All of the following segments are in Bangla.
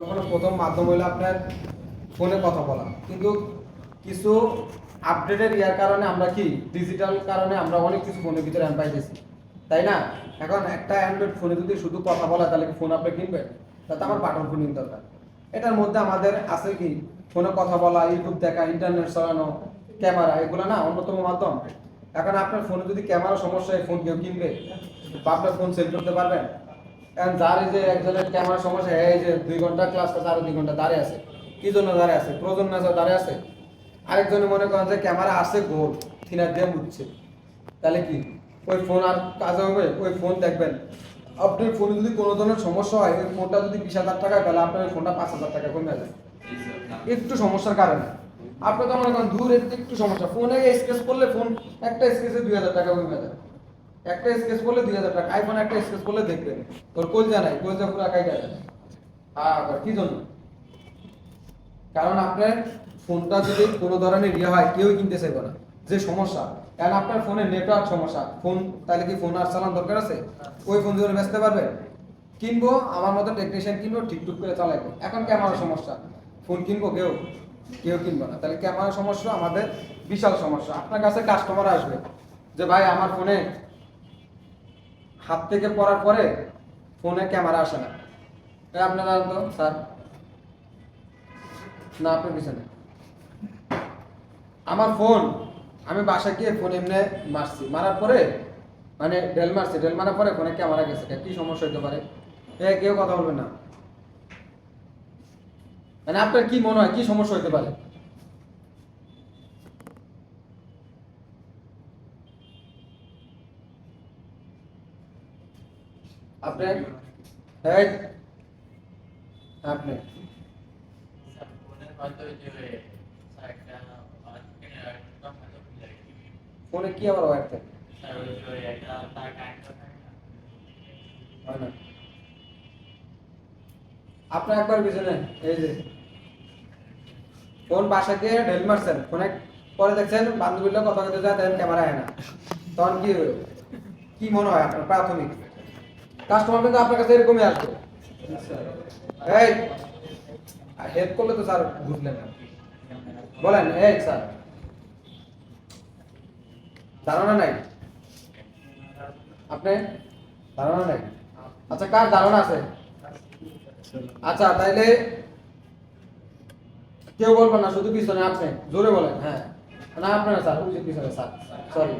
প্রথম মাধ্যম হলো আপনার ফোনে কথা বলা, কিন্তু কিছু আপডেটের ইয়ার কারণে আমরা কি ডিজিটাল কারণে আমরা অনেক কিছু ফোনের ভিতরে পাইতেছি, তাই না? এখন একটা অ্যান্ড্রয়েড ফোনে যদি শুধু কথা বলা, তাহলে কি ফোন আপনি কিনবেন? তাতে আমার বাটন ফোন কিনতে দরকার। এটার মধ্যে আমাদের আছে কি ফোনে কথা বলা, ইউটিউব দেখা, ইন্টারনেট চালানো, ক্যামেরা, এগুলো না অন্যতম মাধ্যম। এখন আপনার ফোনে যদি ক্যামেরা সমস্যা হয়, ফোন কেউ কিনবে? বা আপনার ফোন সেল করতে পারবেন? কারণ যার এই যে একজনের ক্যামেরা সমস্যা, এই যে 2 ঘন্টা ক্লাস করছে, আরো 2 ঘন্টা দাঁড়িয়ে আছে, কি জন্য দাঁড়িয়ে আছে? প্রয়োজন না দাঁড়িয়ে আছে। আরেকজনে মনে করেন যে ক্যামেরা আছে গোল, থিনার দিয়ে মুছছে, তাহলে কি ওই ফোন আর কাজে হবে? ওই ফোন দেখবেন, আপনার ফোনে যদি কোনো ধরনের সমস্যা হয়, ওই ফোনটা যদি 20,000 টাকা, তাহলে আপনার ওই ফোনটা 5,000 টাকা কমে যায় একটু সমস্যার কারণে। আপনি তো মনে করেন দূর একটু সমস্যা, ফোনে স্কেচ করলে ফোন একটা স্কেচে 2,000 টাকা কমে যায়। একটা স্কেচ করলে 2,000 টাকা। আইফোন একটা স্কেচ করলে দেখবেন তোর কলজা নাই, কলজা পুরো কাইটা যায়। আবার কি জন্য? কারণ আপনার ফোনটা যদি কোনো ধরনের ইয়ে হয়, কেউ কিনতে চাইবে না, যে সমস্যা। কারণ আপনার ফোনে নেটওয়ার্ক সমস্যা, ফোন তাহলে কি ফোন আর চালানোর দরকার আছে? ওই ফোন যদি বেচতে পারবে, কিনবো, আমার মতো টেকনিশিয়ান কিনবো, ঠিকঠাক করে চালাইবো। এখন ক্যামেরার সমস্যা, ফোন কিনবো, কেউ কেউ কিনবো না। তাহলে ক্যামেরার সমস্যা আমাদের বিশাল সমস্যা। আপনার কাছে কাস্টমার আসবে যে ভাই আমার ফোনে হাত থেকে পড়ার পরে ফোনে ক্যামেরা আসে না, আপনারা তো স্যার না, আপনার পিছনে আমার ফোন, আমি বাসায় গিয়ে ফোন এমনি মারছি, মারার পরে মানে ডেল মারছি, ডেল মারার পরে ফোনে ক্যামেরা গেছে, কি সমস্যা হইতে পারে? কেউ কথা বলবে না। মানে আপনার কি মনে হয় কি সমস্যা হইতে পারে? আপনি আপনি ফোনে কি আবার ওয়্যার থাকে? আপনার একবার পিছনে এই যে ফোন বাসা গিয়ে ঢেল মারছেন, ফোনে পরে দেখছেন বান্ধবীর লোক কথা বলতে যায়, দেখেন ক্যামেরা হয় না, তখন কি হলো? কি মনে হয় আপনার প্রাথমিক? কাস্টমার কিন্তু আপনার কাছে এরকমই আসবে। এই হেল্প করলে তো স্যার বুঝলেন না, বলেন এই স্যার ধারণা নাই আপনি? ধারণা নাই? আচ্ছা, কার ধারণা আছে? আচ্ছা, তাইলে কেউ বলবেন না, শুধু পিছনে আপনি জোরে বলেন। হ্যাঁ, না আপনারা স্যার, ওই যে পিছনে স্যার, সরি।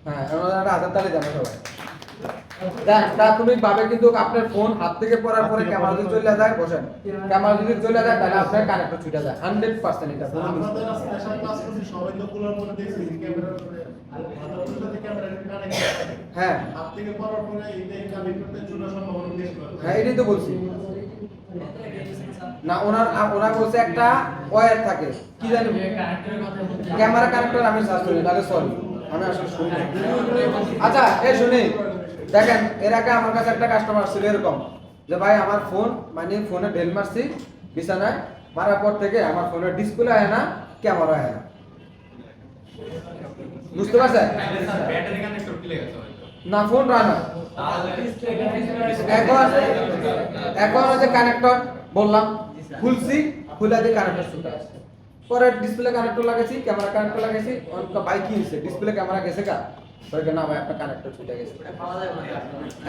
হ্যাঁ, ওনারা হাজার তালে জানে সবাই। দেখ, প্রাথমিক ভাবে কিন্তু আপনার ফোন হাত থেকে পড়ার পরে ক্যামেরা যদি চলে যায়, বসেন, ক্যামেরা যদি চলে যায়, তাহলে আপনার কানেক্টর ছুটে যায় 100%। এটা কোনো মিস নেই। হ্যাঁ হ্যাঁ, এটাই তো বলছি। না, ওনার বলছে একটা ওয়্যার থাকে, কি জানি ক্যামেরা কানেক্টর, আমি সার্চ করি, তাহলে সরি আমি আসলে শুনি। আচ্ছা, এই শুনি, দেখেন এর আগে আমার কাছে একটা কাস্টমার ছিল এরকম, যে ভাই আমার ফোন, মানে ফোনে ঢেল মারছি বিছানায়, মারার পর থেকে আমার ফোনের ডিসপ্লে হয় না, ক্যামেরা হয় না। বুঝতে পারছেন? না, ফোন হয় না। এখন এখন যে কানেক্টর বললাম, খুলছি, খুলে দিয়ে কানেক্টর ছুটে আসছে, পরে ডিসপ্লে কানেক্টর লাগাইছি, ক্যামেরা কানেক্টর লাগাইছি, অনেক বাইক কি হয়েছে, ডিসপ্লে ক্যামেরা গেছে কা? না ভাই, আপনার কানেক্টর ছুটে গেছে।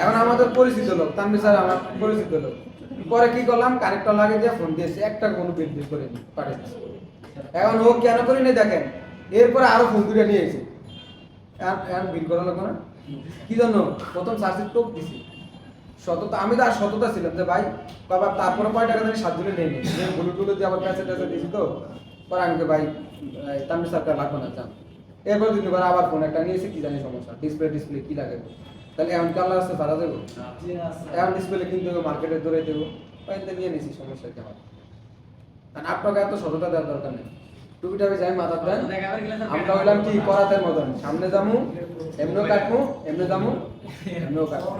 এখন আমাদের পরিচিত লোক, তানভীর স্যার আমার পরিচিত লোক, পরে কি করলাম, কানেক্টর লাগিয়ে দিয়ে ফোন দিয়েছি, একটা কোনো বিল বিল করে পাঠিয়েছি। এখন ও কেন করি না দেখেন, এরপরে আরো ফোন করে নিয়ে এসেছি, এখন বিল করা লাগবে না, কি জন্য? প্রথম সার্ভিস টোপ দিছি, সততা, আমি তো আর সততা ছিলাম যে ভাই বাবা, তারপরে কয় টাকা জানি 7 দিনে নেই নি, ভুলু টুলু দিয়ে আবার প্যাসে ট্যাসে দিয়েছি, তো পরে আমি ভাই তানভীর স্যারটা লাগবে না চান। এরপর 2বার আবার ফোন একটা নিয়েছি, কি জানি সমস্যা, ডিসপ্লে কি লাগে, তাহলে এখন কি আল্লাহ রাস্তা সারা দেবো? এখন ডিসপ্লে কিনতে হবে, মার্কেটে দৌড়ে দেবো, ওইটা নিয়ে নিয়েছি, সমস্যা কি আমার? কারণ আপনাকে এত সততা দেওয়ার দরকার নেই, টুপিটা যাই মাথা দেন, আমরা হইলাম কি করাতের মতন, সামনে যামু এমনিও কাটমু, এমনি যামু এমনিও কাটমু।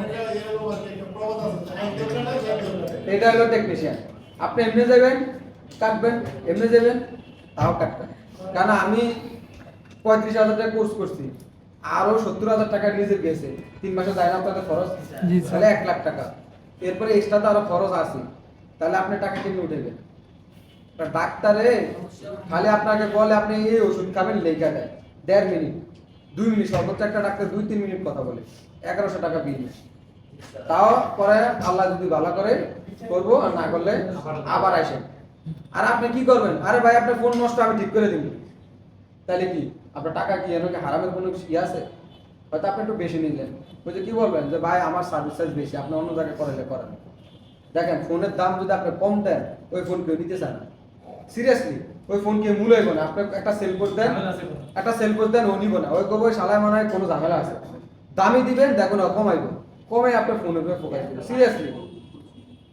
এটা হলো টেকনিশিয়ান। আপনি এমনি যাবেন কাটবেন, এমনি যাবেন তাও কাটবেন। কারণ আমি 35,000 টাকা কোর্স করছি, আরো 70,000 টাকা নিজে গেছে, 3 মাসে যায় না আপনাদের খরচ, তাহলে 1 লাখ টাকা, এরপরে এক্সট্রা তো আরো খরচ আছে। তাহলে আপনি টাকা কিনে উঠেবেন। ডাক্তারে খালি আপনাকে বলে আপনি এই ওষুধ খাবেন, লেখা দেয় 1.5 মিনিট 2 মিনিট, সর্বোচ্চ একটা ডাক্তার 2-3 মিনিট কথা বলে 1100 টাকা বিল। তাও পরে আল্লাহ যদি ভালো করে করবো, আর না করলে আবার আসেন। আর আপনি কি করবেন, আরে ভাই আপনার ফোন নষ্ট আমি ঠিক করে দিব, তাহলে কি আপনার টাকা কি এনাকে হারামের কোনো ইয়ে আছে? হয়তো আপনি একটু বেশি নিলেন, বুঝে কি বলবেন যে ভাই আমার সার্ভিস চার্জ বেশি, আপনি অন্য জায়গায় করালে করেন। দেখেন ফোনের দাম যদি আপনি কম দেন, ওই ফোন কেউ নিতে চায় না, সিরিয়াসলি। ওই ফোন কে মূল্য হইব না, আপনি একটা সেল কোড দেন, ও নিব না, ওই কবে শালায় মনে হয় কোনো ঝামেলা আছে। দামি দিবেন, দেখুন কমাইবো, কমে আপনার ফোনের উপরে ফোকাস দিবেন, সিরিয়াসলি।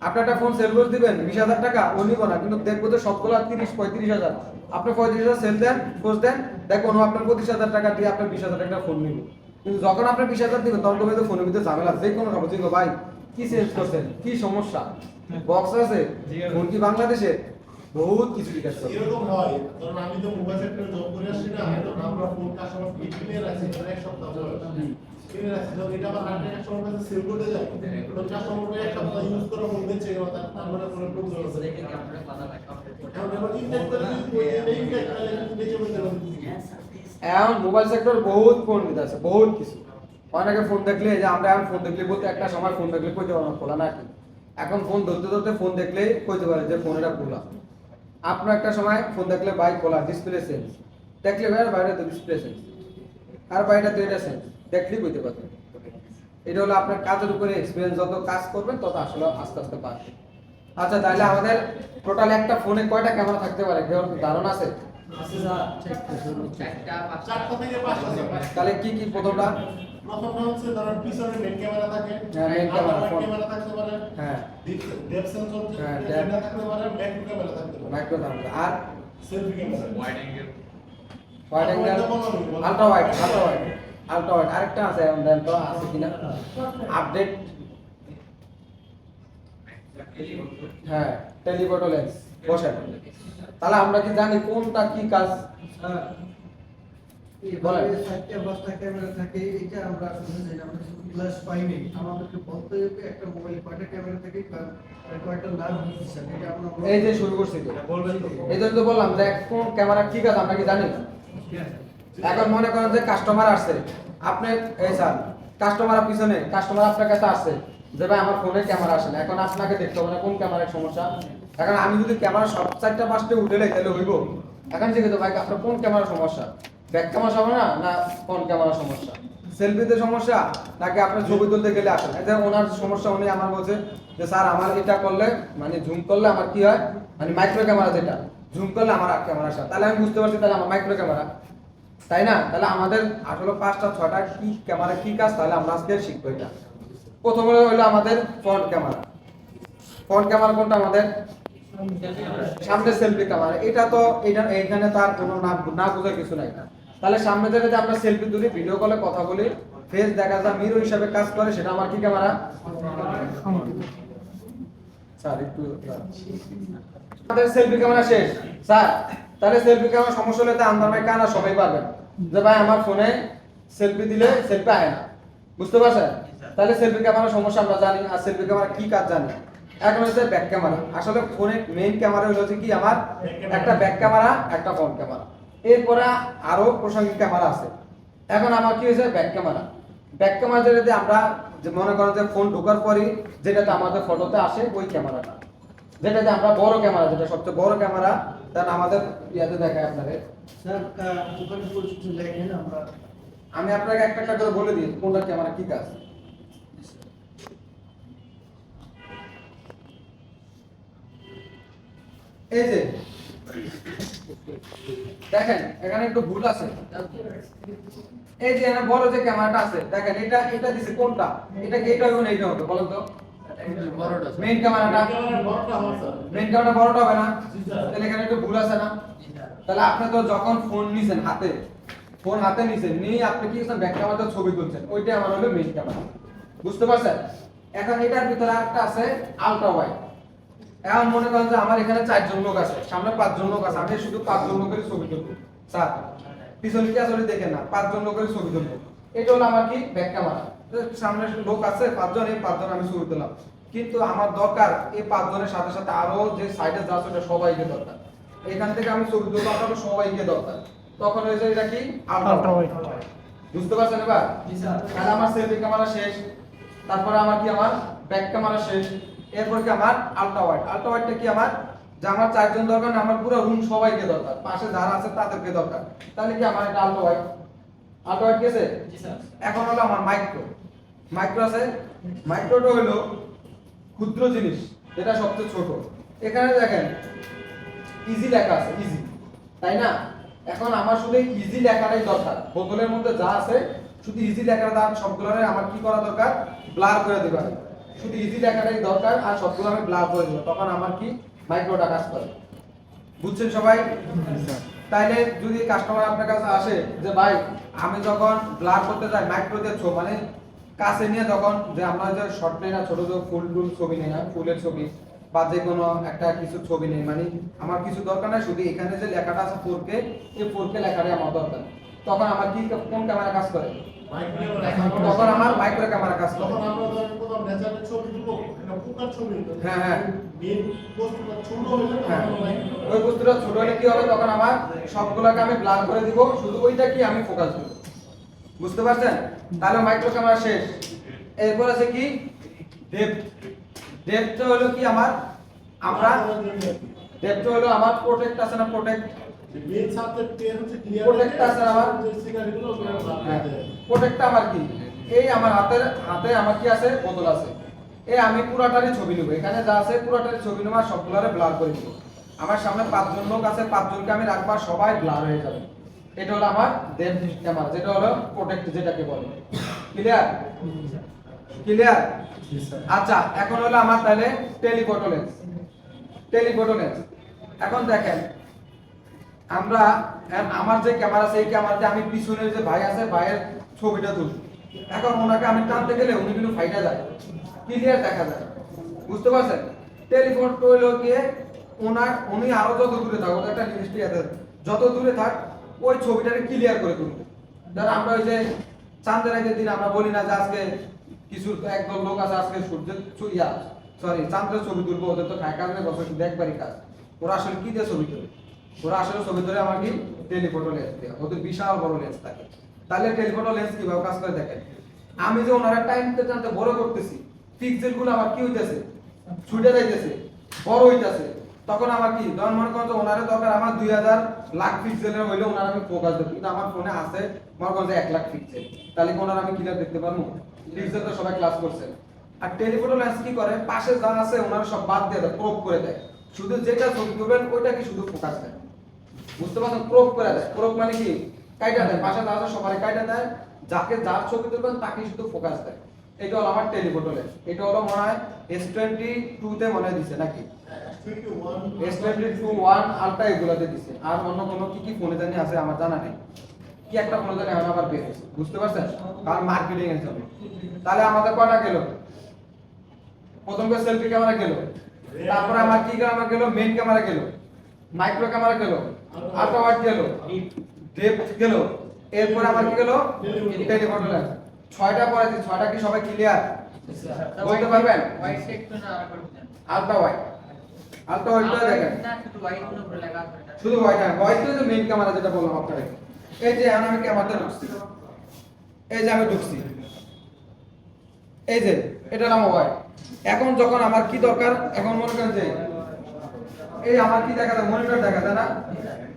আপনি একটা ফোন সেল করে দিবেন 20,000 টাকা, ও নিব না, কিন্তু দেখবো তো সবগুলো 30-35,000। আপনি 35,000 সেল দেন, খোঁজ দেন, দেখুন আপনার 25,000 টাকা দিয়ে আপনার 20,000 টাকা ফোন নিব। কিন্তু যখন আপনি 20,000 দিবেন, তখন কবে তো ফোনের ভিতরে ঝামেলা, যে কোনো সমস্যা। ভাই কি চেঞ্জ করছেন, কি সমস্যা, বক্স আছে, ফোন কি বাংলাদেশে, বহুত কিছু জিজ্ঞাসা করে। এরকম হয়, কারণ আমি তো মোবাইল সেক্টরে জব করে আসছি না, তো আমরা ফোন কাস্টমার কিনে রাখছি, মানে এক সপ্তাহ ধরে কিনে রাখছি, তো এটা আবার হান্ড্রেড কাস্টমার কাছে সেল করতে যায়, তো কাস্টমার এক সপ্তাহ ইউজ করে ফোন দিচ্ছে, তারপরে কোনো প্রবলেম আছে। এখন এবার ইনটেক করে ওই ইনটেক করে বেঁচে বলতে এখন মোবাইল সেক্টর বহুত ফোন দিতে আছে, বহুত কিছু। অনেকে ফোন দেখলে, যে আমরা এখন ফোন দেখলে বলতে একটা সময় ফোন দেখলে কইতে পারবো না খোলা নাকি, এখন ফোন ধরতে ধরতে ফোন দেখলেই কইতে পারে যে ফোন এটা খোলা। আপনার একটা সময় ফোন দেখলে বাইক খোলা, ডিসপ্লে চেঞ্জ, দেখলে ভাই বাইরে তো ডিসপ্লে চেঞ্জ, আর বাইরে তো এটা চেঞ্জ, দেখলেই কইতে পারবেন। এটা হলো আপনার কাজের উপরে এক্সপিরিয়েন্স, যত কাজ করবেন তত আসলে আস্তে আস্তে পারবেন। আচ্ছা, তাহলে আমাদের টোটাল একটা ফোনে কয়টা ক্যামেরা থাকতে পারে, কেউ ধারণা আছে? চারটা থেকে পাঁচটা থাকে। তাহলে কি কি? প্রথমটা হচ্ছে ধরেন পিছনে মেইন ক্যামেরা থাকে, হ্যাঁ, main camera, আলাদা front। ক্যামেরা থাকতে পারে, হ্যাঁ, ডেপথ সেন্সর হ্যাঁ, ক্যামেরা থাকতে পারে, ম্যাক্রো ক্যামেরা থাকতে পারে, মাইক্রো ক্যামেরা, আর selfie camera, wide angle, ultra wide, আরেকটা আছে, এখন দেন তো আছে কিনা আপডেট। হ্যাঁ, টেলিফটো লেন্স বসেন। তাহলে আমরা কি জানি কোনটা কি কাজ? বলেন। চারটে পাঁচটা ক্যামেরা থাকে, এটা আমরা আসলে জানি না, আমরা ক্লাস পাইনি, আমাদেরকে বলতে হবে একটা মোবাইলে কয়টা ক্যামেরা থাকে, কয়টা লাভ দিচ্ছে, এটা আমরা এই যে শুরু করছি তো, এই জন্য তো বললাম যে কোন ক্যামেরা কি কাজ আমরা কি জানি। এখন মনে করেন যে কাস্টমার আসছে, আপনি এই স্যার কাস্টমার পিছনে, কাস্টমার আপনার কাছে আসছে যে ভাই আমার ফোনে ক্যামেরা আসে না, এখন আপনাকে দেখতে হবে না কোন ক্যামেরার সমস্যা। এখন আমি যদি ক্যামেরা সব 4টা 5টা উঠে লাই তাহলে হইব? এখন জিজ্ঞেস তো ভাই আপনার কোন ক্যামেরার সমস্যা, ব্যাক ক্যামেরা সমস্যা না ফ্রন্ট ক্যামেরার সমস্যা, সেলফিতে সমস্যা নাকি আপনার ছবি তুলতে গেলে আসেন? এই যে ওনার সমস্যা, উনি আমার বলছে যে স্যার আমার এটা করলে মানে জুম করলে আমার কি হয়, মানে মাইক্রো ক্যামেরা যেটা জুম করলে আমার ক্যামেরা আসে, তাহলে আমি বুঝতে পারছি তাহলে আমার মাইক্রো ক্যামেরা, তাই না? তাহলে আমাদের আসলে 5টা 6টা কি ক্যামেরা কি কাজ, তাহলে আমরা আজকে শিখবো এটা। প্রথমে হলো আমাদের ফ্রন্ট ক্যামেরা। ফ্রন্ট ক্যামেরা কোনটা আমাদের? সামনে সেলফি ক্যামেরা। এটা তো এটা এখানে তার কোনো না বোঝার কিছু নাই। তাহলে সামনে থেকে যে আমরা সেলফি তুলি, ভিডিও কলে কথা বলি, ফেস দেখা যায় মিরর হিসাবে কাজ করে, সেটা আমার কি ক্যামেরা? স্যার একটু আমাদের সেলফি ক্যামেরা শেষ স্যার। তাহলে সেলফি ক্যামেরা সমস্যা হলে তো আন্দার ভাই কানা সবাই পারবেন যে ভাই আমার ফোনে সেলফি দিলে সেলফি আয় না, বুঝতে পারছেন? তাহলে সেলফি ক্যামেরা সমস্যা আমরা জানি, আর সেলফি ক্যামেরা কি কাজ জানি। এখন হচ্ছে ব্যাক ক্যামেরা। আসলে ফোনের মেইন ক্যামেরা হচ্ছে কি আমার একটা ব্যাক ক্যামেরা, একটা ফ্রন্ট ক্যামেরা, এরপরে আরো প্রাসঙ্গিক ক্যামেরা আছে। এখন আমার কি হয়েছে ব্যাক ক্যামেরা। ব্যাক ক্যামেরা যেটাতে আমরা যে মনে করেন যে ফোন ঢোকার পরই যেটাতে আমাদের ফটোতে আসে ওই ক্যামেরাটা, যেটাতে আমরা বড় ক্যামেরা, যেটা সবচেয়ে বড় ক্যামেরা, তার আমাদের ইয়াতে দেখায় আপনাদের। স্যার ওখানে পরিচিত লেখেন, আমরা আমি আপনাকে একটা একটা করে বলে দিই কোনটা ক্যামেরা কি কাজ। এই যে দেখেন এখানে একটু ভুল আছে, এই যে এখানে বড় যে ক্যামেরাটা আছে দেখেন, এটা দিছে কোনটা, এটা কি এটা হবে না এইটা হবে বলেন তো? বড়টা মেইন ক্যামেরাটা, বড়টা হবে স্যার। মেইন ক্যামেরা বড়টা হবে না? তাহলে এখানে একটু ভুল আছে না? তাহলে আপনি তো যখন ফোন নিছেন হাতে, ফোন হাতে নিছেন, নিয়ে আপনি কি করছেন ব্যাক ক্যামেরাতে ছবি তুলছেন, ওইটা আমার হলো মেইন ক্যামেরা, বুঝতে পারছেন? এখন এটার ভিতরে আরেকটা আছে আলট্রা ওয়াইড। এখন মনে করেন যে আমার এখানে 4 জন লোক আছে, সামনে 5 জন লোক আছে, আমি শুধু 5 জন লোকের ছবি তুলবো স্যার, পিছনে কি আসলে দেখেন না, 5 জন লোকের ছবি তুলবো, এটা হলো আমার কি ব্যাক ক্যামেরা। সামনে লোক আছে 5 জন, এই 5 জন আমি ছবি তুললাম। কিন্তু আমার দরকার এই 5 জনের সাথে সাথে আরো যে সাইডে যা আছে ওটা সবাইকে দরকার। এখান থেকে আমি ছবি তুলবো, আপনাদের সবাইকে দরকার। তখন হয়েছে এটা কি আল্ট্রা ওয়াইড। বুঝতে পারছেন এবার? তাহলে আমার সেলফি ক্যামেরা শেষ, তারপরে আমার কি আমার ব্যাক ক্যামেরা শেষ, এরপর কি আমার আল্ট্রা ওয়াইড। আল্ট্রা ওয়াইডটা কি আমার যে আমার 4 জন দরকার না, আমার পুরো রুম সবাইকে দরকার, পাশে যারা আছে তাদেরকে দরকার। তাহলে কি আমার এটা আল্ট্রা ওয়াইড। আল্ট্রা ওয়াইড গেছে। এখন হলো আমার মাইক্রো। মাইক্রো আছে, মাইক্রোটা হলো ক্ষুদ্র জিনিস, যেটা সবচেয়ে ছোট। এখানে দেখেন ইজি লেখা আছে, ইজি, তাই না? এখন আমার শুধু ইজি লেখাটাই দরকার। বোতলের মধ্যে যা আছে শুধু ইজি লেখাটা, সবগুলোরে আমার কি করা দরকার, ব্লার করে দিবা। শুধু ইজি লেখাটাই দরকার, আর সবগুলো আমি ব্লার করে দিব। তখন আমার কি মাইক্রোটা কাজ করে। বুঝছেন সবাই? তাইলে যদি কাস্টমার আপনার কাছে আসে যে ভাই আমি যখন ব্লার করতে যাই মাইক্রো দিয়ে মানে কাছে নিয়ে, যখন যে আমরা যে শর্ট নেই না, ছোট ছোট ফুল টুল ছবি নেই না, ফুলের ছবি বা যে কোনো একটা কিছু ছবি নেই, মানে আমার কিছু দরকার নাই, শুধু এখানে যে লেখাটা আছে 4K, এই 4K লেখাটাই আমার দরকার। তখন আমার কি কোন ক্যামেরা কাজ করে? তখন আমার মাইক্রো ক্যামেরা কাজ করে। তখন আমরা ধরেন কোথাও ন্যাচারাল ছবি তুলবো, এটা পোকার ছবি। হ্যাঁ হ্যাঁ, মেন বস্তুটা ছোট হলে হ্যাঁ, ওই বস্তুটা ছোট হলে কি হবে, তখন আমার সবগুলোকে আমি ব্লার করে দিব, শুধু ওইটা কি আমি ফোকাস দেব। বুঝতে পারছেন? তাহলে মাইক্রো ক্যামেরা শেষ। এরপর আছে কি ডেপথ। ডেপথটা হলো কি আমার, আমরা ডেপথ হলো আমার প্রোটেক্ট আছে না, প্রোটেক্ট মেন সাবজেক্ট পেয়ার হচ্ছে ক্লিয়ার। প্রোটেক্ট আছে না আমার, যে সিগারেটগুলো হ্যাঁ, প্রোটেক্টটা আমার কি, এই আমার হাতে আমার কি আছে, বোতল আছে। এই আমি পুরাটারই ছবি নেব, এখানে যা আছে পুরাটারই ছবি নেব, আর সবগুলোরে ব্লার করে দিব। আমার সামনে 5 জন লোক আছে, 5 জনকে আমি রাখবা, সবাই ব্লার হয়ে যাবে। এটা হলো আমার ডেপথ ক্যামেরা, যেটা হলো প্রোটেক্ট যেটাকে বলে। ক্লিয়ার? ক্লিয়ার? আচ্ছা, এখন হলো আমার তাহলে টেলিফটো লেন্স। টেলিফটো লেন্স, এখন দেখেন আমরা আমার যে ক্যামেরা আছে, এই ক্যামেরাতে আমি পিছনের যে ভাই আছে, ভাইয়ের ছবিটা তুলি। এখন ওনাকে আমি টানতে গেলে উনি কিন্তু ফাইটা যায়, ক্লিয়ার দেখা যায়। বুঝতে পারছেন? টেলিফটো হলো গিয়ে উনি আরো যত দূরে থাক, ওদের একটা নির্দিষ্ট যত দূরে থাক ওই ছবিটাকে ক্লিয়ার করে তুলবে। ধর আমরা ওই যে চাঁদের আগের দিন আমরা বলি না যে আজকে কিছু একদল লোক আছে আজকে সূর্যের চাঁদের ছবি তুলবো, ওদের তো খায় কাজ নেই, বছর শুধু একবারই কাজ। ওরা আসলে কি দিয়ে ছবি তুলে? ওরা আসলে ছবি তুলে আমার কি টেলিফটো লেন্স দিয়ে, ওদের বিশাল বড় লেন্স থাকে। তাহলে টেলিফটো লেন্স কিভাবে কাজ করে দেখেন, আমি যে ওনারা টাইমতে টানতে বড় করতেছি, পিক্সেল গুলো আমার কি হইতেছে, ছুটে যাইতেছে, বড় হইতেছে। তখন আমার কি ধরুন মনে করেন যে ওনারে দরকার আমার 2000 লাখ পিক্সেলের হইলে ওনার আমি ফোকাস দেব, কিন্তু আমার ফোনে আছে মনে করেন যে 1 লাখ পিক্সেল, তাহলে কি ওনার আমি ক্লিয়ার দেখতে পারবো? পিক্সেল তো সবাই ক্লাস করছে। আর টেলিফটো লেন্স কি করে, পাশে যা আছে ওনারা সব বাদ দিয়ে দেয়, প্রোব করে দেয়, শুধু যেটা ছবি তুলবেন ওইটা কি শুধু ফোকাস দেয়। বুঝতে পারছেন? প্রোব করে দেয়। প্রোব মানে কি, কাইটা দেয়, পাশে যা আছে সবাই কাইটা দেয়, যাকে যার ছবি তুলবেন তাকে শুধু ফোকাস দেয়। এটা হলো আমার টেলিফটো লেন্স। এটা হলো মনে হয় S22 তে মনে হয় দিছে নাকি, S22 1 আলট্রা এগুলাতে দিছে। আর অন্য কোনো কি কি ফোনে জানি আছে আমার জানা নেই, কি একটা ফোনে জানি এখন আবার বের হয়েছে। বুঝতে পারছেন? কারণ মার্কেটিং এর জন্য। তাহলে আমাদের কয়টা গেল, প্রথম কে সেলফি ক্যামেরা গেল, তারপরে আমার কি ক্যামেরা গেল, মেইন ক্যামেরা গেল, মাইক্রো ক্যামেরা গেল, আলট্রা ওয়াইড গেল, ডেপথ গেল, এরপর আমার কি গেল, টেলিফটো লেন্স। 6টা পড়াইছি, 6টা কি সবাই ক্লিয়ার বলতে পারবেন? আলট্রা ওয়াইড, আলট্রা ওয়াইডটা দেখেন, শুধু ওয়াইড না, ওয়াইড তো মেইন ক্যামেরা যেটা বললাম আপনাকে। এই যে আমি ক্যামেরাতে ঢুকছি, এই যে আমি ঢুকছি, এই যে এটা নাম ওয়াইড। এখন যখন আমার কি দরকার, এখন মনে করেন যে এই আমার কি দেখা যায়, মনিটর দেখা যায় না,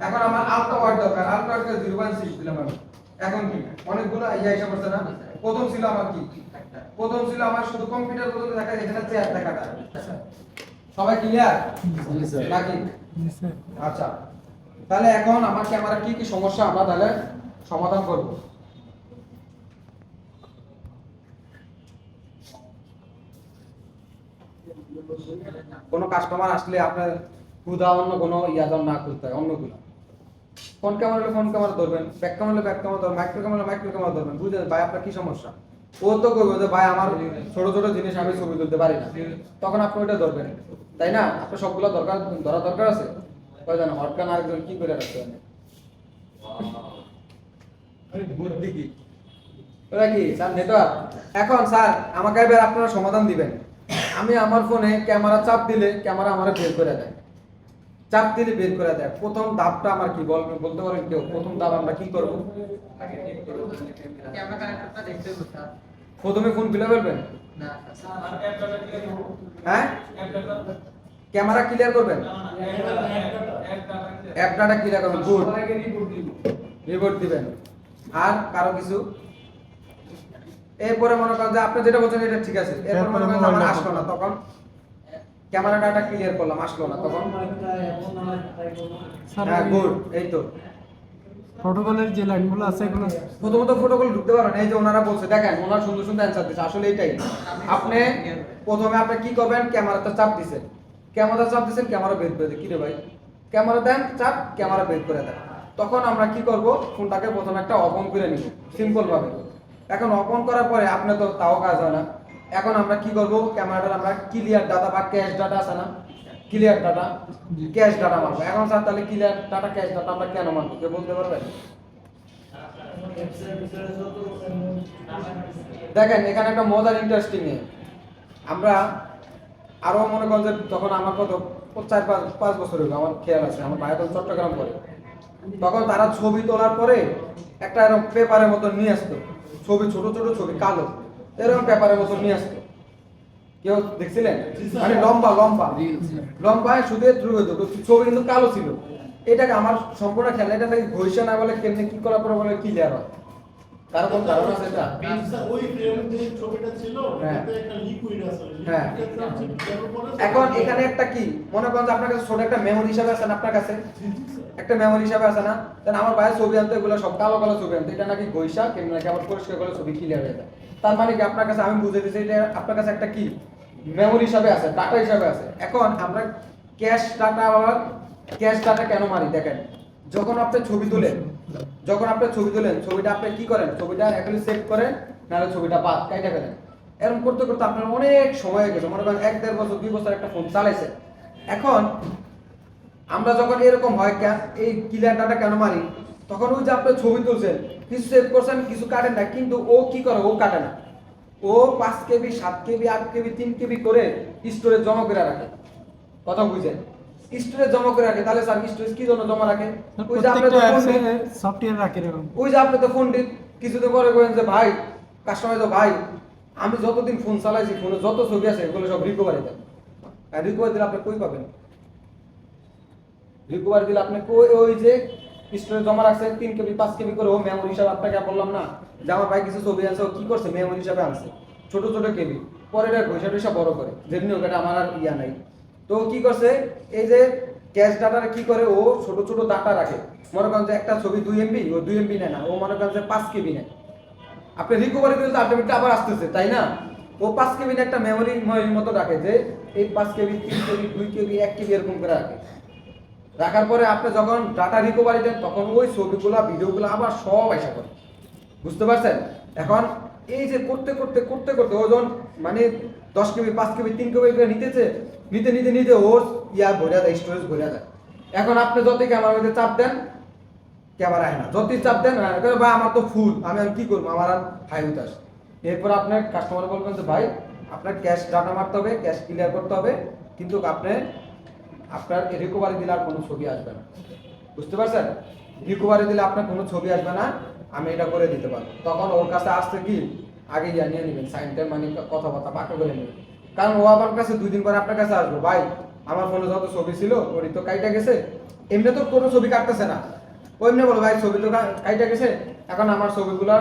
এখন আমার আলট্রা ওয়াইড দরকার। আলট্রা ওয়াইডকে 0.6 দিলাম আমি। এখন কি অনেকগুলো আইসা পড়ছে না? প্রথম ছিল আমার কি, প্রথম ছিল আমার শুধু কম্পিউটার পর্যন্ত দেখা যায়, এখানে চেয়ার দেখা যায়। সবাই ক্লিয়ার নাকি? আচ্ছা, তাহলে এখন আমার ক্যামেরা কি কি সমস্যা আমরা তাহলে সমাধান করব। কোন কাস্টমার আসলে আপনার হুদা অন্য কোনো ইয়াদার না করতে হয়, অন্যগুলো ফোন ক্যামেরা হলে ফোন ক্যামেরা ধরবেন, ব্যাক ক্যামেরা হলে ব্যাক ক্যামেরা ধরবেন, মাইক্রো ক্যামেরা মাইক্রো ক্যামেরা ধরবেন। বুঝলেন ভাই আপনার কি সমস্যা? ও তো কইবে যে ভাই আমার ছোট ছোট জিনিস আমি ছবি তুলতে পারি না, তখন আপনি ওইটা ধরবেন, তাই না? আপনার সবগুলো ধরা দরকার আছে। কই জানেন হটকান আরেকজন কি করে রাখতে হবে, বুদ্ধি কি ওরা কি স্যার নেটওয়ার্ক। এখন স্যার আমাকে এবার আপনারা সমাধান দিবেন। আমি আমার ফোনে ক্যামেরা চাপ দিলে ক্যামেরা আমার বের করে দেয়, চাপ দিলে বের করে দেয়। প্রথম ধাপটা আমার কি বলতে পারেন কেউ? প্রথম ধাপ আমরা কি করব? ক্যামেরা কানেক্টরটা দেখতে হবে স্যার। প্রথমে ফোন খুলে ফেলবেন, না হ্যাঁ ক্যামেরা ক্লিয়ার করবেন, অ্যাপ ডাটা ক্লিয়ার করবেন, গুড, রিপোর্ট দিবেন। আর কারো কিছু? এরপরে মনে করেন যে আপনি যেটা বলছেন এটা ঠিক আছে, এরপর মনে করেন যে আমার আসলো না, তখন ক্যামেরা ডাটা ক্লিয়ার করলাম, আসলো না, তখন হ্যাঁ গুড, এই তো প্রোটোকলের যে লাইনগুলো আছে এগুলো প্রথমত প্রোটোকল ঢুকতে পারেন। এই যে ওনারা বলছে, দেখেন ওনারা সুন্দর সুন্দর অ্যান্সার দিচ্ছে, আসলে এটাই। আপনি প্রথমে আপনি কি করবেন? ক্যামেরাতে চাপ দিছেন, ক্যামেরা চাপ দিছেন, ক্যামেরা বের করে দেন। কি রে ভাই, ক্যামেরা দেন চাপ, ক্যামেরা বের করে দেন। তখন আমরা কি করব? ফোনটাকে প্রথমে একটা অন করে নিব সিম্পল ভাবে। এখন অন করার পরে আপনি তো তাও কাজ হয় না, এখন আমরা কি করব? ক্যামেরাটা আমরা ক্লিয়ার ডাটা বা ক্যাশ ডাটা আছে না, ক্লিয়ার ডাটা, ক্যাশ ডাটা মারবো। এখন স্যার তাহলে ক্লিয়ার ডাটা ক্যাশ ডাটা আমরা কেন মারবো, কে বলতে পারবেন? দেখেন এখানে একটা মজার ইন্টারেস্টিং আমরা আরো মনে করেন যে তখন আমার কত 4-5 বছর হলো, আমার খেয়াল আছে, আমার ভাই তখন চট্টগ্রাম পড়ে, তখন তারা ছবি তোলার পরে একটা এরকম পেপারের মতো নিয়ে আসতো, ছবি ছোট ছোট ছবি কালো এরকম পেপারের মতো নিয়ে আসতো। কেউ দেখছিলেন? মানে লম্বা লম্বা লম্বা শুধু থ্রু হতো, ছবি কিন্তু কালো ছিল। এটাকে আমার সম্পূর্ণ খেলা, এটা নাকি ঘষা না বলে কেমনি কি করার পরে বলে ক্লিয়ার হয়। কারো কোন ধারণা আছে এটা? ওই ফ্রেম যে ছবিটা ছিল হ্যাঁ। এটাতে একটা লিকুইড আছে। হ্যাঁ। এখন এখানে একটা কি মনে করেন যে আপনার কাছে ছোট একটা মেমোরি হিসাবে আছে না, আপনার কাছে একটা মেমোরি হিসাবে আছে না, তাহলে আমার ভাইয়ের ছবি আনতে এগুলো সব কালো কালো ছবি আনতে, এটা নাকি ঘষা কেমনি নাকি আবার পরিষ্কার করে ছবি ক্লিয়ার হয়ে যায়। তার মানে কি আপনার কাছে আমি বুঝে দিচ্ছি এটা আপনার কাছে একটা কি মেমোরি হিসাবে আছে, ডাটা হিসাবে আছে। এখন আমরা ক্যাশ ডাটা আবার ক্যাশ ডাটা কেন মারি? দেখেন যখন আপনি ছবি তুলেন, ছবিটা আপনি কি করেন? ছবিটা অ্যাকচুয়ালি সেভ করেন, নাহলে ছবিটা বাদ কাইটা ফেলেন। এরকম করতে করতে আপনার অনেক সময় হয়ে গেছে, মনে করেন 1-1.5 বছর 2 বছর একটা ফোন চালাইছে। এখন আমরা যখন এরকম হয় এই ক্লিয়ার ডাটা কেন মারি? তখন ওই যে আপনি ছবি তুলছেন, কিছু সেভ করছেন, কিছু কাটেন না, কিন্তু ও কি করে? ও কাটে না, ও 5 কেবি 7 কেবি 8 কেবি 3 কেবি করে স্টোরেজ জমা করে রাখে। কথা বুঝেন? স্টোরেজ জমা করে রাখে। তাহলে স্যার স্টোরেজ কি জন্য জমা রাখে? ওই যে আপনি প্রত্যেকটা তো অ্যাপসে ফোন সফটওয়্যার রাখে এরকম। ওই যে আপনি তো ফোন কিছুদিন পরে বলেন যে ভাই কাস্টমার তো ভাই আমি যতদিন ফোন চালাইছি ফোনে যত ছবি আছে এগুলো সব রিকভারি দেন। আর রিকভারি দিলে আপনি কই পাবেন? রিকভারি দিলে আপনি কই? ওই যে স্টোরেজ জমা রাখছে 3 কেবি 5 কেবি করে, ও মেমোরি হিসাবে আপনাকে বললাম না যে আমার ভাই কিছু ছবি আছে, ও কি করছে? মেমোরি হিসাবে আনছে ছোট ছোট কেবি, পরে এটা ঘষা বড় করে, যেমনি ওটা আমার আর ইয়া নাই। তো কি করছে? এই যে ক্যাশ ডাটারে কি করে? ও ছোট ছোট ডাটা রাখে। মনে করেন যে একটা ছবি 2 এমবি, ও 2 এমবি নেয় না, ও মনে করেন যে 5 কেবি নেয়। আপনি রিকভারি দিলে তো আলটিমেটলি আবার আসতেছে, তাই না? ও 5 কেবি একটা মেমোরির মতো রাখে, যে এই 5 কেবি 3 কেবি 2 কেবি 1 কেবি এরকম করে রাখে। রাখার পরে আপনি যখন ডাটা রিকভারি দেন তখন ওই ছবিগুলো ভিডিওগুলো আবার সব আইসা করে। বুঝতে পারছেন? এখন এই যে করতে করতে করতে করতে ওজন মানে 10 কেবি 5 কেবি 3 কেবি করে নিতে ওর ইয়া ভরে যায়, স্টোরেজ ভরে যায়। এখন আপনি যতই ক্যামেরার মধ্যে চাপ দেন ক্যামেরা হয় না, যতই চাপ দেন ভাই আমার তো ফুল, আমি আর কি করবো, আমার আর হাই উঠাস। এরপর আপনার কাস্টমার বলবেন যে ভাই আপনার ক্যাশ ডাটা মারতে হবে, ক্যাশ ক্লিয়ার করতে হবে, কিন্তু আপনার রিকভারি দিলে আর কোনো ছবি আসবে না। বুঝতে পারছেন? রিকভারি দিলে আপনার কোনো ছবি আসবে না, আমি এটা করে দিতে পারবো। তখন ওর কাছে আসতে কি আগে ইয়া নিয়ে নেবেন, সাইনটা মানে কথাবার্তা পাকা করে নেবেন। কারণ ও আমার কাছে 2 দিন পরে আপনার কাছে আসবো, ভাই আমার ফোনে যত ছবি ছিল ওরই তো কাইটা গেছে, এমনি তো কোনো ছবি কাটতেছে না, ও এমনি বলো ভাই ছবি তো কাইটা গেছে, এখন আমার ছবিগুলো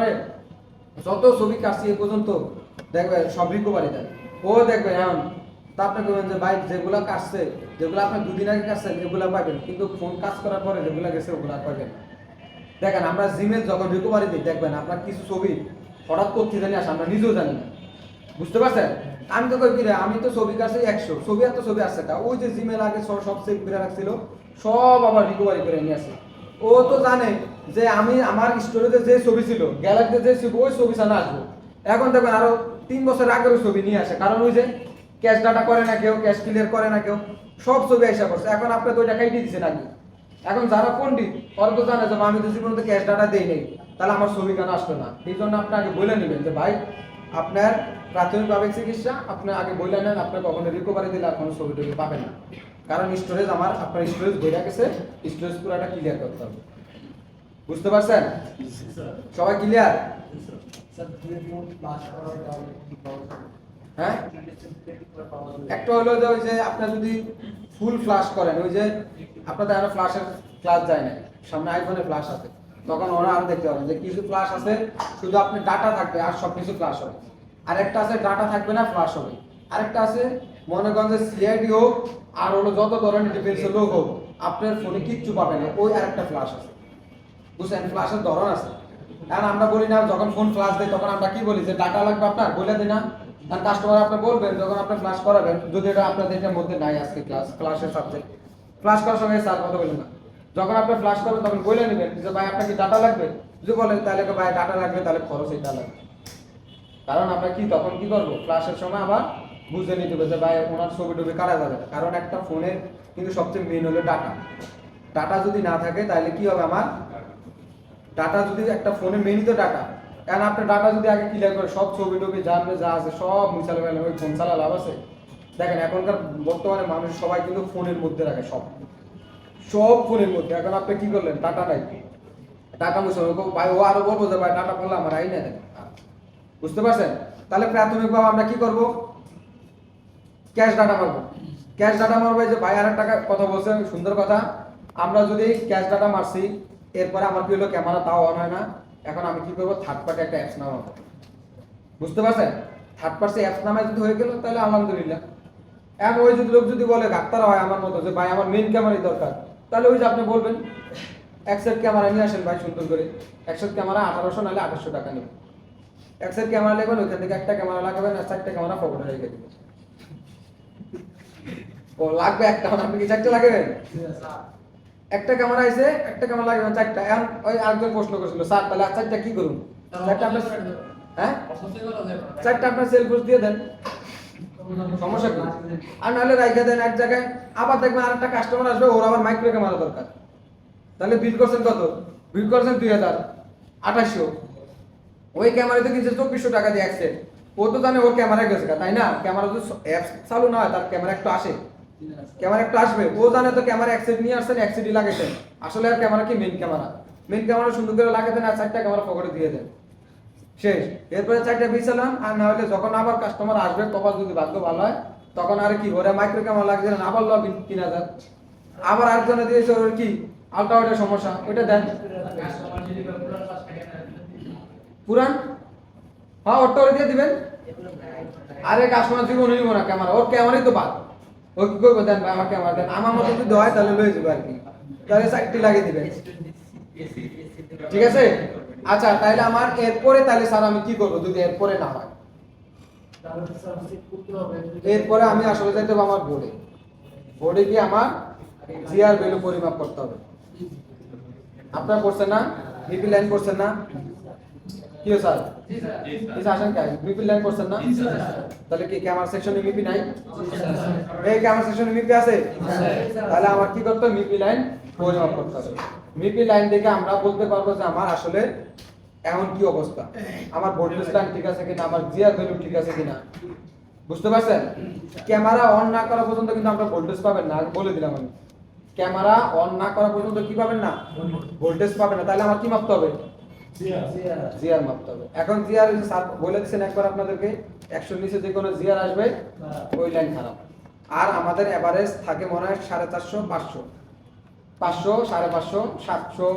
যত ছবি কাটছি এ পর্যন্ত দেখবে সব রিকভারি দেয়। ও দেখবে এখন তা আপনি বলবেন যে ভাই যেগুলা কাটছে, যেগুলো আপনি 2 দিন আগে কাটছেন এগুলা পাবেন, কিন্তু ফোন কাজ করার পরে যেগুলা গেছে ওগুলা পাবেন। দেখেন আমরা জিমেল যখন রিকভারি দিই দেখবেন আপনার কিছু ছবি হঠাৎ করতে জানি আসে, আমরা নিজেও জানি না। বুঝতে পারছেন? আমি তো কই কি রে, আমি তো ছবি কাছে 100 ছবি, এত ছবি আসছে তা ওই যে জিমেল আগে সব সেভ করে রাখছিল সব আবার রিকভারি করে নিয়ে আসে। ও তো জানে যে আমি আমার স্টোরেজে যে ছবি ছিল, গ্যালারিতে যে ছবি, ওই ছবি ছাড়া আসবো। এখন দেখবেন আরো 3 বছর আগের ওই ছবি নিয়ে আসে, কারণ ওই যে ক্যাশ ডাটা করে না কেউ, ক্যাশ ক্লিয়ার করে না কেউ, সব ছবি আইসা করছে। এখন আপনি তো ওইটা কাইটে দিচ্ছেন আগে। এখন যারা পণ্ডিত ওরা তো জানে যে আমি তো জীবনে ক্যাশ ডাটা দেই নেই, তাহলে আমার ছবি কেন আসতো না। এই জন্য আপনি আগে বলে নেবেন যে ভাই আপনার প্রাথমিকভাবে চিকিৎসা আপনি আগে বইলা নেন, আপনি কখনো রিকভারি দিলে আর কোনো ছবি টবি পাবেন না। কারণ স্টোরেজ আমার আপনার স্টোরেজ বইরা গেছে, স্টোরেজ পুরোটা ক্লিয়ার করতে হবে। বুঝতে পারছেন সবাই? ক্লিয়ার? হ্যাঁ, একটা হলো যে ওই যে আপনার যদি ফুল ফ্লাশ করেন, ওই যে আপনাদের আরো ফ্লাশের ক্লাস যায় না, সামনে আইফোনে ফ্লাশ আছে, তখন ওরা আরো দেখতে পাবেন যে কিছু ফ্লাশ আছে শুধু আপনি ডাটা থাকবে আর সবকিছু ফ্লাশ হবে, আরেকটা আছে ডাটা থাকবে না ফ্লাশ হবে, আরেকটা আছে মনে করেন যে সিআইডি হোক আর হলো যত ধরনের ডিফেন্সের লোক হোক আপনার ফোনে কিচ্ছু পাবে না, ওই আরেকটা ফ্লাশ আছে। বুঝছেন? ফ্লাশের ধরন আছে। কারণ আমরা বলি না যখন ফোন ফ্লাশ দেয় তখন আমরা কি বলি যে ডাটা লাগবে আপনার, বলে দিই না? আর কাস্টমার আপনি বলবেন যখন আপনি ফ্লাশ করাবেন, যদি এটা আপনাদের এটার মধ্যে নাই আজকে ক্লাস ফ্লাশের সাবজেক্ট, ফ্লাশ করার সময় স্যার কথা বলেন না, যখন আপনি ফ্লাশ করবেন তখন বলে নেবেন যে ভাই আপনার কি ডাটা লাগবে, যদি বলেন তাহলে ভাই ডাটা লাগবে, তাহলে খরচ এটা লাগবে। কারণ আমরা কি তখন কি করবো, ফ্লাশের সময় আবার বুঝে নিতে হবে যে ভাই ওনার ছবি টবি কাটা যাবে না। কারণ একটা ফোনের কিন্তু সবচেয়ে মেইন হলো ডাটা। ডাটা যদি না থাকে তাহলে কি হবে, আমার ডাটা যদি একটা ফোনে মেইনই তো ডাটা, কারণ আপনার ডাটা যদি আগে ক্লিয়ার করে সব ছবি টবি জানবে যা আছে সব মিশালে ফেলে, ওই ফোন চালা লাভ আছে? দেখেন এখনকার বর্তমানে মানুষ সবাই কিন্তু ফোনের মধ্যে রাখে, সব সব ফোনের মধ্যে। এখন আপনি কি করলেন, ডাটা নাই, ডাটা মুছে ভাই ও আরো বলবো যে ভাই ডাটা করলে আমার আই না দেন। বুঝতে পারছেন? তাহলে প্রাথমিকভাবে আমরা কি করব, ক্যাশ ডাটা মারবো। ক্যাশ ডাটা মারবো, যে ভাই আর একটা কথা বলছেন সুন্দর কথা, আমরা যদি ক্যাশ ডাটা মারছি এরপরে আমার কি হলো, ক্যামেরা তাও অন হয় না, এখন আমি কি করবো, থার্ড পার্টি একটা অ্যাপস নামাবো। বুঝতে পারছেন? থার্ড পার্টি অ্যাপস নামায় যদি হয়ে গেল তাহলে আলহামদুলিল্লাহ। এখন ওই যদি লোক যদি বলে ডাক্তার হয় আমার মতো যে ভাই আমার মেইন ক্যামেরাই দরকার, তাহলে ওই যে আপনি বলবেন একসেট ক্যামেরা নিয়ে আসেন ভাই সুন্দর করে, একসেট ক্যামেরা 1800 নাহলে 2800 টাকা নেবে। একসেট ক্যামেরা নেবেন, ওইখান থেকে একটা ক্যামেরা লাগাবেন আর 4টা ক্যামেরা পকেটে রেখে দিবেন। ও লাগবে একটা, আপনি কি 4টা লাগাবেন? একটা ক্যামেরা আছে, একটা ক্যামেরা লাগাবেন 4টা। এখন ওই আরেকজন প্রশ্ন করেছিল স্যার তাহলে 4টা কি করুন? 4টা আপনার হ্যাঁ 4টা আপনার সেলফোন দিয়ে দেন, সমস্যা কি? আর নাহলে রাইখা দেন এক জায়গায়, আবার দেখবেন আরেকটা কাস্টমার আসবে ওর আবার মাইক্রো ক্যামেরা দরকার, তাহলে বিল করছেন কত? বিল করছেন 2800। ওই ক্যামেরাতে কিনছে 2400 টাকা দিয়ে অ্যাক্সেট, ও তো জানে ওর ক্যামেরা গেছে, তাই না? ক্যামেরা যদি অ্যাপস চালু না হয় তার ক্যামেরা একটু আসে, ক্যামেরা একটু আসবে, ও জানে তো ক্যামেরা অ্যাক্সেট নিয়ে আসছেন, অ্যাক্সেটই লাগাইছেন, আসলে আর ক্যামেরা কি মেইন ক্যামেরা, মেইন ক্যামেরা সুন্দর করে লাগাতেন আর 4টা ক্যামেরা পকেটে দিয়ে দেন, শেষ। এরপরে 4টা বিছালাম, আর না হলে যখন আবার কাস্টমার আসবে, কপাল যদি ভাগ্য ভালো হয় তখন আর কি ঘরে মাইক্রো ক্যামেরা লাগিয়ে দেন, আবার লগ 3000, আবার আরেকজনে দিয়েছে ওর কি আলট্রা ওয়াইডের সমস্যা, ওইটা দেন পুরান, হ্যাঁ ওরটা ওরে দিয়ে দিবেন। আরে কাস্টমার জীবন নিব না ক্যামেরা, ওর ক্যামেরাই তো বাদ, ও কি করবে, দেন ভাই আমার ক্যামেরা দেন, আমার মতো যদি হয় তাহলে লয়ে যাবে আর কি, তাহলে 4টি লাগিয়ে দিবেন, ঠিক আছে? আচ্ছা তাহলে আমার এরপরে তাহলে স্যার আমি কি করবো যদি এরপরে না হয়? এরপরে আমি আসলে যাইতে হবে আমার বোর্ডে, বোর্ডে গিয়ে আমার জিআর ভ্যালু পরিমাপ করতে হবে। আপনারা করছেন না, ভিপি লাইন করছেন না? কি স্যার জি আসেন, কাজ ভিপি লাইন করছেন না? তাহলে কি ক্যামেরা সেকশনে ভিপি নাই? এই ক্যামেরা সেকশনে ভিপি আছে, তাহলে আমার কি করতে হবে, ভিপি লাইন পরিমাপ করতে হবে। ভিপি লাইন দেখে আমরা বলতে পারবো যে আমার আসলে এখন কি অবস্থা, আমার ভোল্টেজ লাইন ঠিক আছে কিনা, আমার জিআর ভ্যালু ঠিক আছে কিনা। বুঝতে পারছেন? ক্যামেরা অন না করা পর্যন্ত কিন্তু আমরা ভোল্টেজ পাবেন না, বলে দিলাম আমি, ক্যামেরা অন না করা পর্যন্ত কি পাবেন না, ভোল্টেজ পাবেন না। তাহলে আমার কি মাপতে হবে, জিআর মাপতে হবে। এখন জিআর স্যার বলে দিচ্ছেন একবার আপনাদেরকে, 100 নিচে যে কোনো জিআর আসবে ওই লাইন খারাপ। আর আমাদের এভারেজ থাকে মনে হয় 450, 500, 500, 550, 700,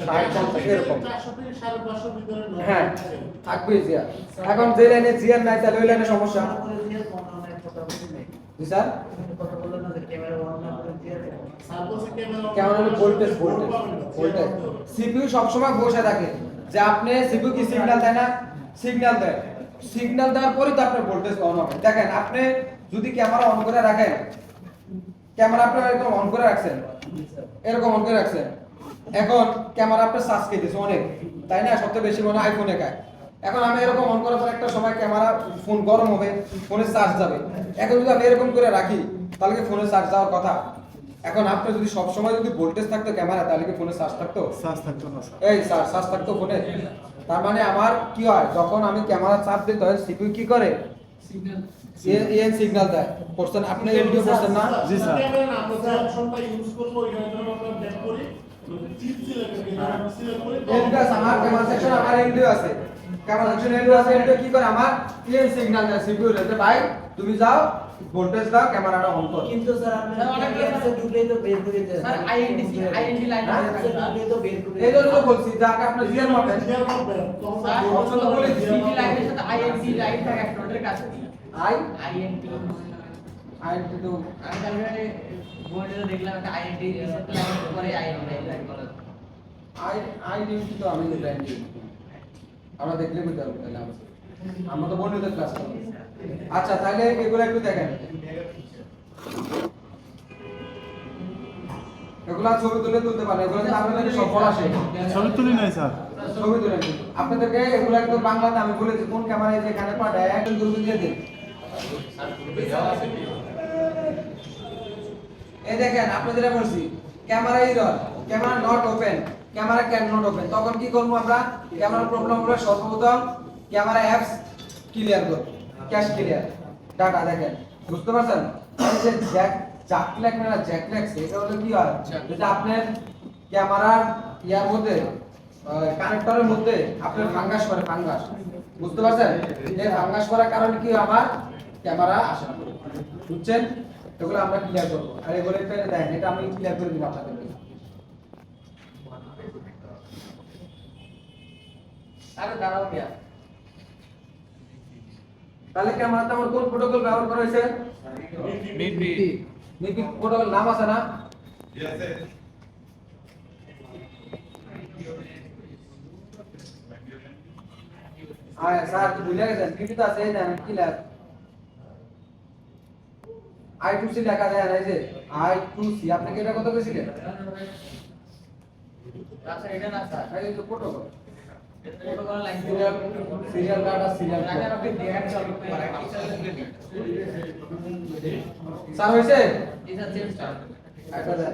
60, এরকম, হ্যাঁ থাকবে জিআর। এখন যে লাইনে জিআর নাই তাহলে ওই লাইনে সমস্যা। জি স্যার, কেমন হলো ভোল্টেজ, ভোল্টেজ সিপিইউ সবসময় বসে থাকে যে আপনি সিপিইউ কি সিগন্যাল দেয় না, সিগন্যাল দেয়, সিগন্যাল দেওয়ার পরে তো আপনার ভোল্টেজ অন হবে। দেখেন আপনি যদি ক্যামেরা অন করে রাখেন, ক্যামেরা আপনি একদম অন করে রাখছেন, এরকম অন করে রাখছেন, এখন ক্যামেরা আপনার চার্জ খেতেছে অনেক, তাই না? সবচেয়ে বেশি মনে হয় আইফোনে খায়। এখন আমি এরকম অন করার পর একটা সময় ক্যামেরা ফোন গরম হবে, ফোনে চার্জ যাবে, এখন যদি আমি এরকম করে রাখি তাহলে কি ফোনে চার্জ যাওয়ার কথা? এখন আপনি যদি সব সময় যদি ভোল্টেজ থাকতো ক্যামেরা, তাহলে কি ফোনে চার্জ থাকতো? চার্জ থাকতো না স্যার। এই চার্জ থাকতো ফোনে? তার মানে আমার কি হয় যখন আমি ক্যামেরা চাপ দিই তখন সিপিইউ কি করে এন সিগন্যাল দেয় করছেন আপনি এলডিও করছেন না জি, স্যার। ক্যামেরা আমরা যে অপশনটা ইউজ করব এখানে যখন আমরা ব্যাক করি চিপ সিলেক্ট করি আমরা সিলেক্ট করি এলডিও আছে আমার ক্যামেরা সেকশন আমার এলডিও আছে ক্যামেরা সেকশন এলডিও আছে এলডিও কি করে আমার এন সিগন্যাল দেয় সিপিইউ রে ভাই তুমি যাও ভোল্টেজ দাও ক্যামেরাটা অন করো কিন্তু স্যার আপনি অনেক ক্লাসে ঢুকলেই তো বের করে দেন স্যার আইএনডি লাইন ঢুকলেই তো বের করে এই জন্য তো বলছি যা আপনি জিয়ার মাপেন জিয়ার মাপবেন তখন স্যার অপশন তো বলে দিছি। সিটি লাইনের সাথে আইএনডি লাইন থাকে আপনাদের কাছে আই আইএনডি আই তো আমি তাহলে বোর্ডে দেখলাম একটা আইএনডি লাইন করে আইএনডি লাইন করা আই আই ডিউটি তো আমি ব্র্যান্ড দিই আমরা দেখলে বুঝতে পারবো তাহলে আমরা তো বন্ধুদের ক্লাস করব আচ্ছা তাহলে এগুলো একটু দেখেন এগুলা ছবি তুলতে পারে এগুলো তো আপনাদের সফল আসে ছবি তুলি নাই স্যার। ছবি তুলে নিন। আপনাদেরকে এগুলো একদম বাংলাতে আমি বলেছি কোন ক্যামেরায় যেখানে পাঠায় একদম দূরবীন দিয়ে দিন এই দেখেন আপনাদের যেটা বলছি camera error camera not open camera can not open তখন কি করব আমরা ক্যামেরা প্রবলেম হলে সর্বপ্রথম ক্যামেরা অ্যাপস ক্লিয়ার করব ক্যাশ ক্লিয়ার ডাটা দেখেন বুঝতে পারছেন এই যে জ্যাকল্যাক না জ্যাকল্যাক এটা হলো কি হয় যেটা আপনার ক্যামেরার ইয়ার মধ্যে কানেক্টরের মধ্যে আপনার ফাঙ্গাস করে ফাঙ্গাস বুঝতে পারছেন এই ফাঙ্গাস করার কারণে কি হয় আমার ক্যামেরা আসে না বুঝছেন এগুলো আমরা ক্লিয়ার করব আর এগুলো একটা দেখেন এটা আমি ক্লিয়ার করে দিব আপনাদেরকে আরে দাঁড়াও মিয়া তাহলে ক্যামেরাতে আমার কোন প্রোটোকল ব্যবহার করা হয়েছে মিপি প্রোটোকল নাম আছে না আয় স্যার ভুলে গেছেন মিপি তো আছে এই জানেন কি লেখা I2C লেখা যায় না এই যে I2C আপনাকে এটা কত কইছিলেন আচ্ছা এটা না স্যার এই তো protocol protocol line serial data serial লাগে আপনি ডেট চালু করে স্যার হইছে এটা চেঞ্জ স্যার এটা দেন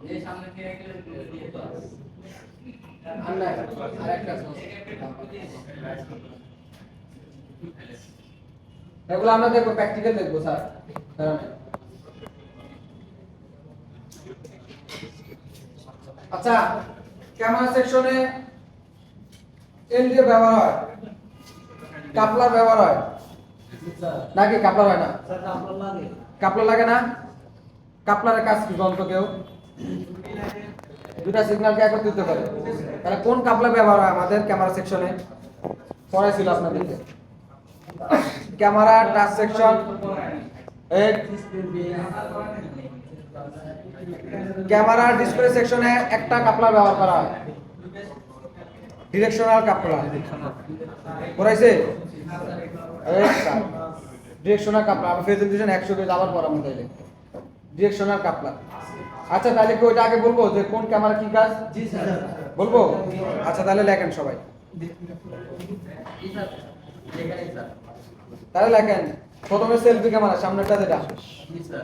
এই সামনে দিয়ে গেলে দিয়ে তো আল্লাহ আরেকটা এগুলো আমরা দেখবো প্র্যাকটিক্যাল দেখবো স্যার আচ্ছা ক্যামেরা সেকশনে এলডিও ব্যবহার হয় কাপলার ব্যবহার হয় নাকি কাপলার হয় না স্যার আপনার লাগে কাপলার লাগে না কাপলারের কাজ কি যন্ত্র কেউ দুটা সিগন্যালকে একত্রিত করে তাহলে কোন কাপলার ব্যবহার হয় আমাদের ক্যামেরা সেকশনে পড়াইছিল আপনাদেরকে camera touch section camera display সেকশনে একটা কাপলার ব্যবহার করা হয় ডিরেকশনাল কাপলার পড়াইছে ডিরেকশনাল কাপলার আমি প্রেজেন্টেশন 100 পেজ আবার পড়াবো তাইলে ডিরেকশনাল কাপলার আচ্ছা তাহলে কি ওইটা আগে বলবো যে কোন ক্যামেরা কি কাজ জি স্যার বলবো আচ্ছা তাহলে লেখেন সবাই কি স্যার এখানে স্যার তাহলে লেখেন প্রথমে সেলফি ক্যামেরা সামনেটা যেটা জি স্যার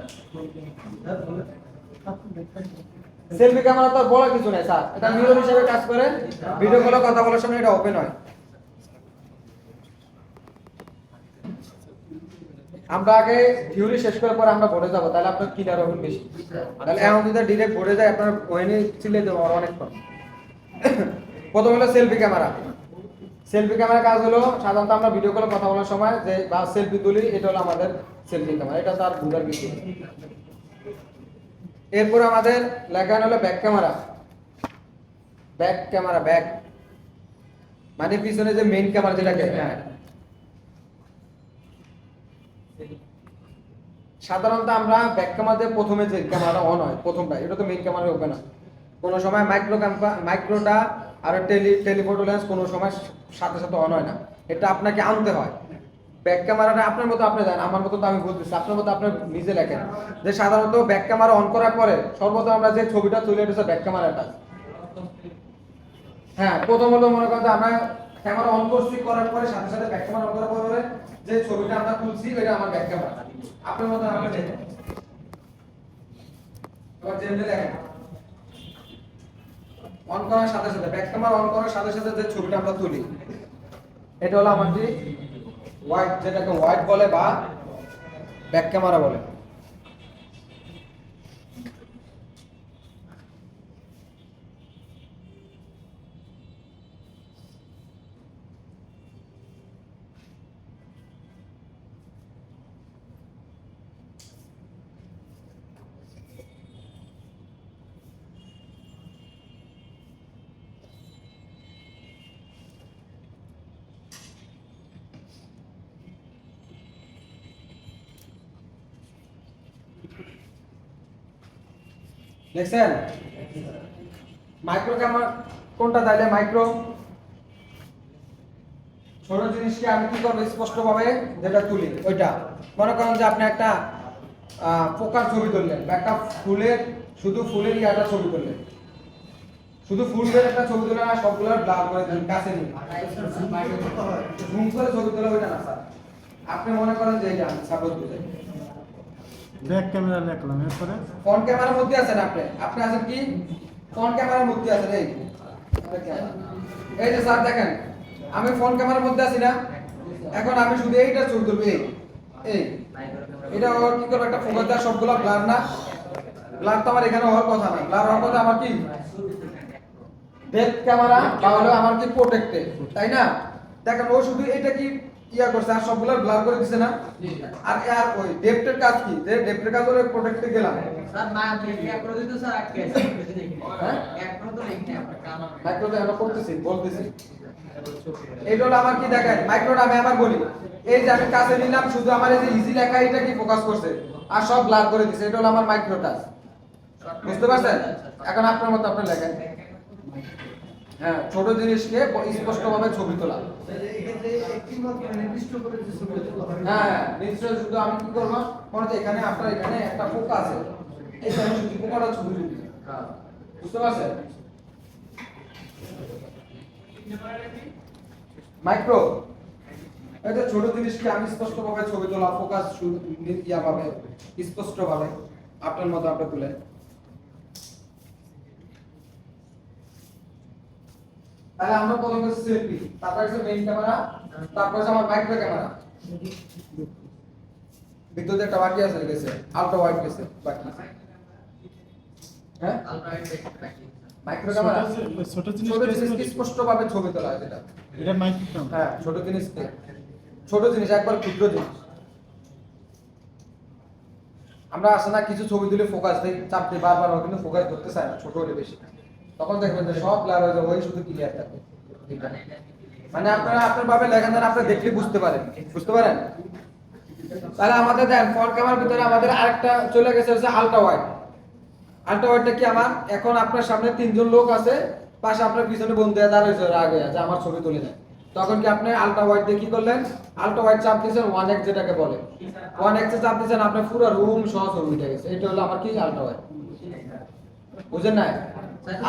সেলফি ক্যামেরা তো আর বলার কিছু নাই স্যার এটা মিরর হিসেবে কাজ করে ভিডিও কলে কথা বলার সময় এটা ওপেন হয় আমরা আগে থিওরি শেষ করার পর আমরা বোর্ডে যাব তাহলে আপনার ক্লিয়ার হবে বেশি তাহলে এখন যদি ডাইরেক্ট বোর্ডে যায় আপনার ওখানে চিল্লে দেবো অনেকক্ষণ প্রথম হলো সেলফি ক্যামেরা সেলফি ক্যামেরার কাজ হলো সাধারণত আমরা ভিডিও কলে কথা বলার সময় যে বা সেলফি তুলি এটা হলো আমাদের সেলফি ক্যামেরা এটা তো আর বুঝার কিছু নেই। এরপর আমাদের লেখানো হলো back camera back camera back মানে পিছনে যে মেইন ক্যামেরা যেটাকে হ্যাঁ সাধারণত আমরা ব্যাক ক্যামেরাতে প্রথমে যে ক্যামেরাটা অন হয় প্রথমটা এটা তো মেইন ক্যামেরা ওপেন হয় কোনো সময় মাইক্রোটা আর টেলিফোটো লেন্স কোনো সময় সাথে সাথে অন হয় না এটা আপনাকে আনতে হয় ব্যাক ক্যামেরাটা আপনার মতো আপনি জানেন আমার মতো তো আমি বলতেছি আপনার মতো আপনি নিজে লেখেন যে সাধারণত ব্যাক ক্যামেরা অন করার পরে সর্বপ্রথম আমরা যে ছবিটা তুলে এটা ব্যাক ক্যামেরাটা হ্যাঁ প্রথম হলো মনে করেন যে আমরা ক্যামেরা অন করছি করার পরে সাথে সাথে ব্যাক ক্যামেরা অন করার পরে যে ছবিটা আমরা তুলছি এটা আমার ব্যাক ক্যামেরা আপনার মতো আমরা দেখেন এবার জেনে দেখেন অন করার সাথে সাথে ব্যাক ক্যামেরা অন করার সাথে সাথে যে ছবিটা আমরা তুলি এটা হলো আমাদের হোয়াইট, যেটাকে হোয়াইট বলে বা ব্যাক ক্যামেরা বলে। দেখছেন মাইক্রো ক্যামেরা কোনটা, তাইলে মাইক্রো ছোট জিনিসকে আমি কি করবো স্পষ্ট ভাবে যেটা তুলি ওইটা। মনে করেন যে আপনি একটা পোকার ছবি তুললেন বা একটা ফুলের, শুধু ফুলের ইয়াটা ছবি তুললেন, শুধু ফুলের একটা ছবি তুললেন আর সবগুলো ব্লার করে দেন কাছে নিয়ে জুম করে ছবি তোলা ওইটা না স্যার। আপনি মনে করেন যে এটা সাপোজ বুঝাই ব্যাক ক্যামেরা রাখলাম, এরপরে ফ্রন্ট ক্যামেরার মধ্যে আছেন আপনি, আপনি আছেন কি ফ্রন্ট ক্যামেরার মধ্যে আছেন। এই যে স্যার দেখেন আমি ফ্রন্ট ক্যামেরার মধ্যে আছি না, এখন আমি শুধু এইটা ছবি তুলবো, এই এটা ওর কি করবে একটা ফোকাস দেওয়া, সবগুলো ব্লার না, ব্লার তো আমার এখানে হওয়ার কথা না, ব্লার হওয়ার কথা আমার কি ডেপথ ক্যামেরা বা হলো আমার কি প্রোটেক্টেড, তাই না? দেখেন ও শুধু এটা কি ইয়া করছে আর সবগুলো ব্লার করে দিছে না। আর আর ওই ডেপথের কাজ কি, যে ডেপথের কাজ হলো প্রোটেক্টে গেলাম স্যার না এক করে দিতে স্যার আটকে আছে দেখি হ্যাঁ এক করে তো দেখি আপনার কাম মাইক্রোটা আমরা করতেছি বলতেছি। এটা হলো আমার কি দেখেন মাইক্রোটা আমি আবার বলি, এই যে আমি কাছে নিলাম শুধু আমার এই যে ইজি লেখা এটা কি ফোকাস করছে আর সব ব্লার করে দিছে, এটা হলো আমার মাইক্রো টাচ। বুঝতে পারছেন? এখন আপনার মতো আপনি লেখেন। হ্যাঁ, ছোট জিনিসকে স্পষ্টভাবে ছবি তোলা। এক্ষেত্রে একটি মাত্র নির্দিষ্ট করে যে ছবি তোলা হয়। হ্যাঁ নিশ্চয়ই, শুধু আমি কি করবো মনে হচ্ছে এখানে আপনার এখানে একটা পোকা আছে, এখানে শুধু পোকাটা ছবি তুলি। বুঝতে পারছেন? মাইক্রো এটা ছোট জিনিসকে আমি স্পষ্টভাবে ছবি তোলা, ফোকাস ইয়া ভাবে স্পষ্টভাবে আপনার মতো আপনি তুলে। তাহলে আমরা প্রথমে সেলফি, তারপর হচ্ছে মেইন ক্যামেরা, তারপর হচ্ছে আমার মাইক্রো ক্যামেরা। বিদ্যুৎ একটা বাকি আছে গেছে, আলট্রা ওয়াইড গেছে বাকি। হ্যাঁ আলট্রাইট দেখি মাইক্রো ক্যামেরা ছোট ছোট জিনিসকে স্পষ্টভাবে ছবি তোলা হয় যেটা। এটা মাইক্রো ক্যামেরা। হ্যাঁ ছোট জিনিসকে, ছোট জিনিস একবার ক্ষুদ্র জিনিস। আমরা আসে না কিছু ছবি তুলে ফোকাস দেই, চাপ দিই বারবার, কিন্তু ফোকাস করতে চায় না, ছোট হলে বেশি। তখন দেখবেন যে সব ব্লার হয়ে যাবে, ওই শুধু ক্লিয়ার থাকে। মানে আপনারা আপনার ভাবে লেখেন যেন আপনি দেখলে বুঝতে পারেন, বুঝতে পারেন? তাহলে আমাদের দেন ফ্রন্ট ক্যামেরার ভিতরে আমাদের আরেকটা চলে গেছে হচ্ছে আলট্রা ওয়াইড। আলট্রা ওয়াইডটা কি আমার এখন আপনার সামনে তিনজন লোক আছে, পাশে আপনার পিছনে বন্ধু দাঁড়িয়ে আগে যে আমার ছবি তুলে নেয়, তখন কি আপনি আলট্রা ওয়াইড দিয়ে কি করলেন, আলট্রা ওয়াইড চাপ দিয়েছেন 1x যেটাকে বলে, 1x এ চাপ দিয়েছেন আপনার পুরো রুম সহ ছবি উঠে গেছে। এটা হলো আমার কি আলট্রা ওয়াইড। বুঝেন না?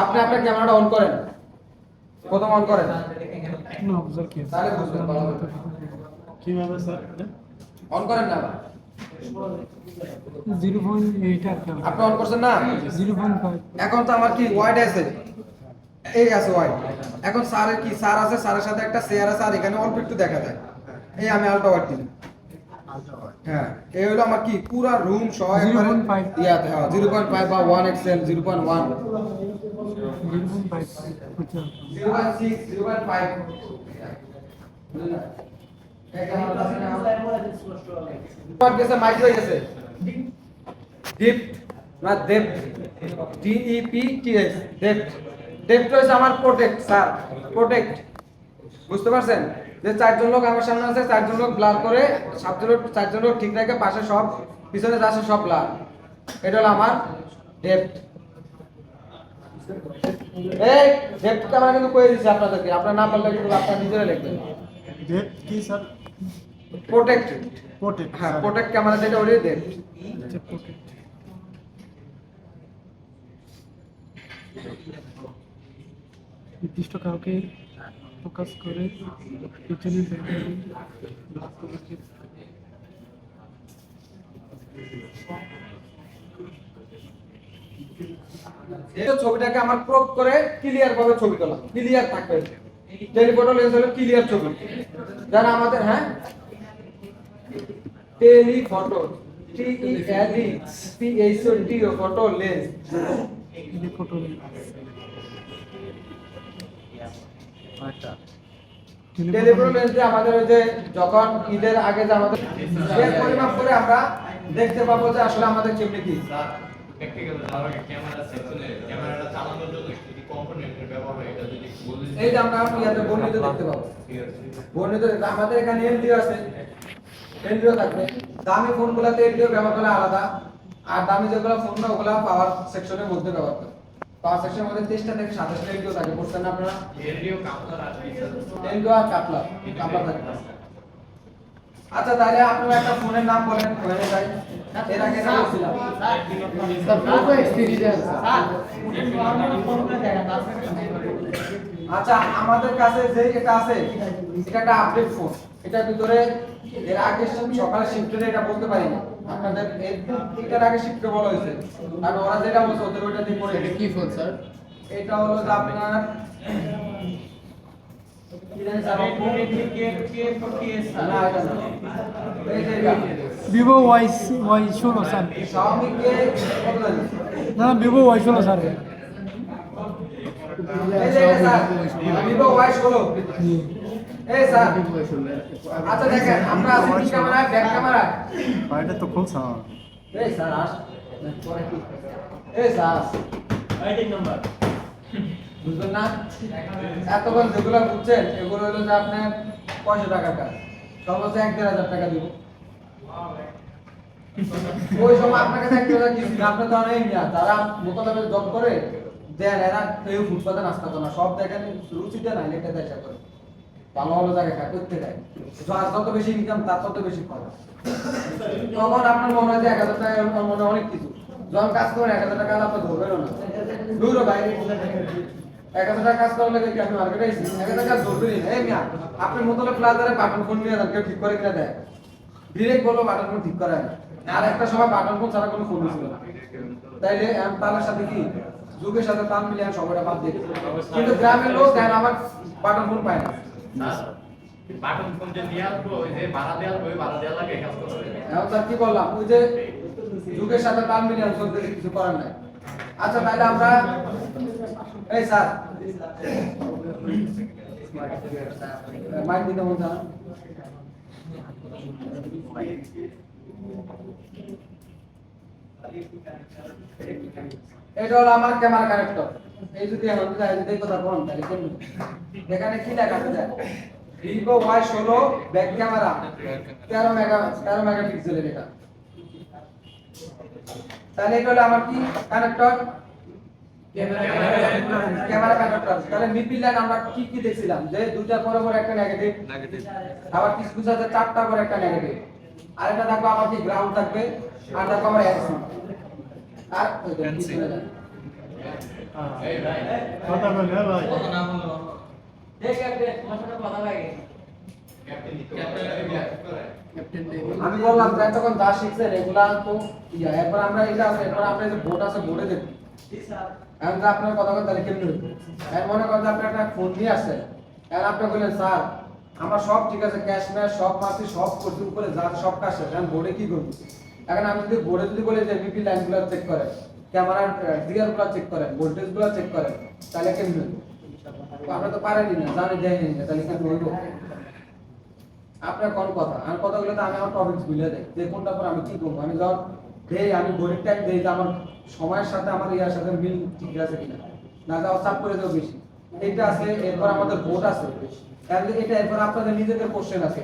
আপনি আপনার ক্যামেরাটা অন করেন, প্রথম অন করেন না বুঝার কি আছে? তাহলে বুঝবেন ভালো হবে। কিভাবে স্যার এটা? অন করেন না, 0.8 আর ক্যামেরা আপনি অন করছেন না? 0.5 এখন তো আমার কি ওয়াইড আছে, এই আছে ওয়াইড। এখন স্যারের কি স্যার আছে, স্যারের সাথে একটা শেয়ার আছে, আর এখানে অল্প একটু দেখা যায়। এই আমি আলট্রা ওয়াইড দিলাম। হ্যাঁ এই হলো আমার কি পুরা রুম সহ একবারে 0.5 ইয়াতে, হ্যাঁ 0.5 বা 1 এক্সএল 0.1 0.5 0.6 0.5 বুঝলেন গেছে মাইক্রো গেছে ডিপ না ডেপথ, DEPTH ডেপথ। ডেপথ হচ্ছে আমার প্রোটেক্ট স্যার, প্রোটেক্ট। বুঝতে পারছেন? যে চারজন লোক আমার সামনে আছে, চারজন লোক ব্লার করে, চারজন লোক ঠিক রেখে পাশে সব পিছনে যা আছে সব ব্লার। এটা হলো আমার ডেপথ। এই ডেপথটা আমরা কিন্তু কয়ে দিচ্ছি আপনাদেরকে, আপনারা না পারলে কিন্তু আপনারা নিজেরা লিখবেন। ডেপথ কি স্যার? Protect, protect. হ্যাঁ প্রোটেক্ট ক্যামেরা যেটা ওটাই ডেপথ। আচ্ছা প্রোটেক্ট। নির্দিষ্ট কাউকে ফোকাস করে পিছনে দেখে ব্লক করে এই ছবিটাকে আমার ক্রপ করে ক্লিয়ার ভাবে ছবি তোলা, ক্লিয়ার থাকবে। টেলিফটো লেন্স হলো ক্লিয়ার ছবি, যারা আমাদের হ্যাঁ telephoto TELEPHOTO photo lens. Telephoto telephoto lens আমাদের ওই যে যখন ঈদের আগে যে আমাদের এর পরিমাপ করে আমরা দেখতে পাবো যে আসলে আমাদের কেমনে কি। প্র্যাকটিক্যাল ভালো ক্যামেরা সেকশনে ক্যামেরাটা চালানোর জন্য কি কম্পোনেন্টের ব্যবহার হয় এটা যদি বলি এই যে আমরা ইয়াতে বর্ণিত দেখতে পাবো, ঠিক আছে বর্ণিত আমাদের এখানে এলডিও আছে, এলডিও থাকবে। দামি ফোনগুলোতে এলডিও ব্যবহার করা আলাদা, আর দামি যেগুলো ফোন না ওগুলা পাওয়ার সেকশনের মধ্যে ব্যবহার করে। পাওয়ার সেকশনের মধ্যে 23টা থেকে 27টা এলডিও থাকে, বুঝছেন না আপনারা? এলডিও কাউন্টার আর এলডিও আর কাপলা থাকে। আচ্ছা তাহলে আপনারা একটা ফোনের নাম বলেন, হয়ে যায়। এর আগে না বলছিলাম আচ্ছা আমাদের কাছে যে এটা আছে এটা একটা আপডেট ফোন, এটার ভিতরে এর আগে সকালে শিফটে এটা বলতে পারি না, আপনাদের এটার আগে শিফটে বলা হয়েছে, আর ওরা যেটা বলছে ওদের ওইটা দিয়ে পড়ে। কি ফোন স্যার? এটা হলো যে আপনার কি জানি স্যার, না এটা না, এই যে এটা ভিভো Y16 স্যার, Xiaomi কে কত লাগে? না ভিভো Y16 স্যার। এই যে এটা স্যার Vivo Y16। এই স্যার আচ্ছা দেখেন আমরা আছি কি ক্যামেরা, ব্যাক ক্যামেরা। এটা তো খুলছ এই স্যার আস এই স্যার আইডি নাম্বার বুঝলেন না? এতক্ষণ যেগুলো বুঝছেন এগুলো হলো যে আপনার 500 টাকার কাজ, সর্বোচ্চ 1-1,500 টাকা দিব। ওই সময় আপনাকে দেখতে হবে কিছু না, আপনি তো অনেক না যারা মোতাবেক জব করে দেন, এরা কেউ ফুটপাতে নাস্তা করে না, সব দেখেন রুচিতে না লেখা দেয় করে ভালো ভালো জায়গায় খায় করতে দেয়, যার যত বেশি ইনকাম তার তত বেশি খরচ। তখন আপনার মনে হয় যে 1,000 টাকা মনে অনেক কিছু, যখন কাজ করেন 1,000 টাকা আপনার ধরবেনও না, দূর বাইরে 1,000 টাকা কাজ করার লাগে কি আপনি মার্কেটে আইছেন 1,000 টাকা ধরবেনই না। এই মিয়া আপনি মোতলে প্লাজারে বাটন ফোন নিয়ে যান, কেউ ঠিক করে কিনা দেয়, ডিরেক্ট বলবো বাটন ফোন ঠিক করে না। আর একটা সময় বাটন ফোন ছাড়া কোনো ফোন ছিল না, তাইলে তার সাথে কি যুগের সাথে তাল মিলিয়ে সবাইটা বাদ দিয়ে, কিন্তু গ্রামের লোক দেন আবার বাটন ফোন পায় না। বাটন ফোন যে নিয়ে আসবো ওই যে ভাড়া দেওয়া ওই ভাড়া দেওয়া লাগে কাজ করতে এখন তার কি বললাম, ওই যে যুগের সাথে তাল মিলিয়ে চলতে কিছু করার নাই। আচ্ছা তাহলে আমরা এই স্যার মাইক দিতে বলতে এটা হলো আমার ক্যামেরা কানেক্টর। এই যদি এখন যদি কথা বলেন তাহলে কেমন এখানে কি লেখা আছে? Vivo Y16 ব্যাক ক্যামেরা 13 মেগাপিক্সেলের এটা। তাহলে এটা হলো আমার কি কানেক্টর, ক্যামেরা কানেক্টর। তাহলে মিডল লাইন আমরা কি কি দেখছিলাম যে দুইটা পরে পরে একটা নেগেটিভ, আবার কিছু কিছু আছে চারটা করে একটা নেগেটিভ, আর এটা থাকবে আমার কি গ্রাউন্ড থাকবে, আর থাকবে আমার এক্সি, আর ওই তো কি চলে যায়। এই ভাই কথা বলে ভাই কত নাম হলো দেখ ক্যাপ্টেন তোমার সাথে কথা লাগে ক্যাপ্টেন করে ক্যাপ্টেন আমি বললাম যে তখন যা শিখছেন এগুলা তো ইয়া, এরপর আমরা এটা আছে, এরপর আপনার যে বোর্ড আছে বোর্ডে দেখুন। এখন তো আপনার কথা কথা তাহলে কেমন হইতো? এখন মনে করেন যে আপনি একটা ফোন নিয়ে আসছেন, এখন আপনি বললেন স্যার আমার সব ঠিক আছে, ক্যাশ ম্যাশ সব মাসি সব করছি উপরে যা সব কাজ শেষ, এখন বোর্ডে কি করব? এখন আমি যদি বোর্ডে যদি বলি যে বিপি লাইনগুলো চেক করেন, ক্যামেরার ডিআরগুলো চেক করেন, ভোল্টেজগুলো চেক করেন, তাহলে কেমন হইতো? আমরা তো পারেনি না, জানি দেয়নি না, তাহলে কেমন হইতো? আপনার কোন কথা আর কথাগুলো তো আমি আমার টপিকস ভুলে দেই যে কোনটা পর আমি কি করব। আমি যখন দেই আমি ঘড়ির টাইম দেই যে আমার সময়ের সাথে আমার ইয়ার সাথে মিল ঠিক আছে কিনা, না যাও চাপ করে দেও বেশি। এইটা আছে, এরপর আমাদের বোর্ড আছে, তাহলে এটা এরপর আপনাদের নিজেদের কোশ্চেন আছে,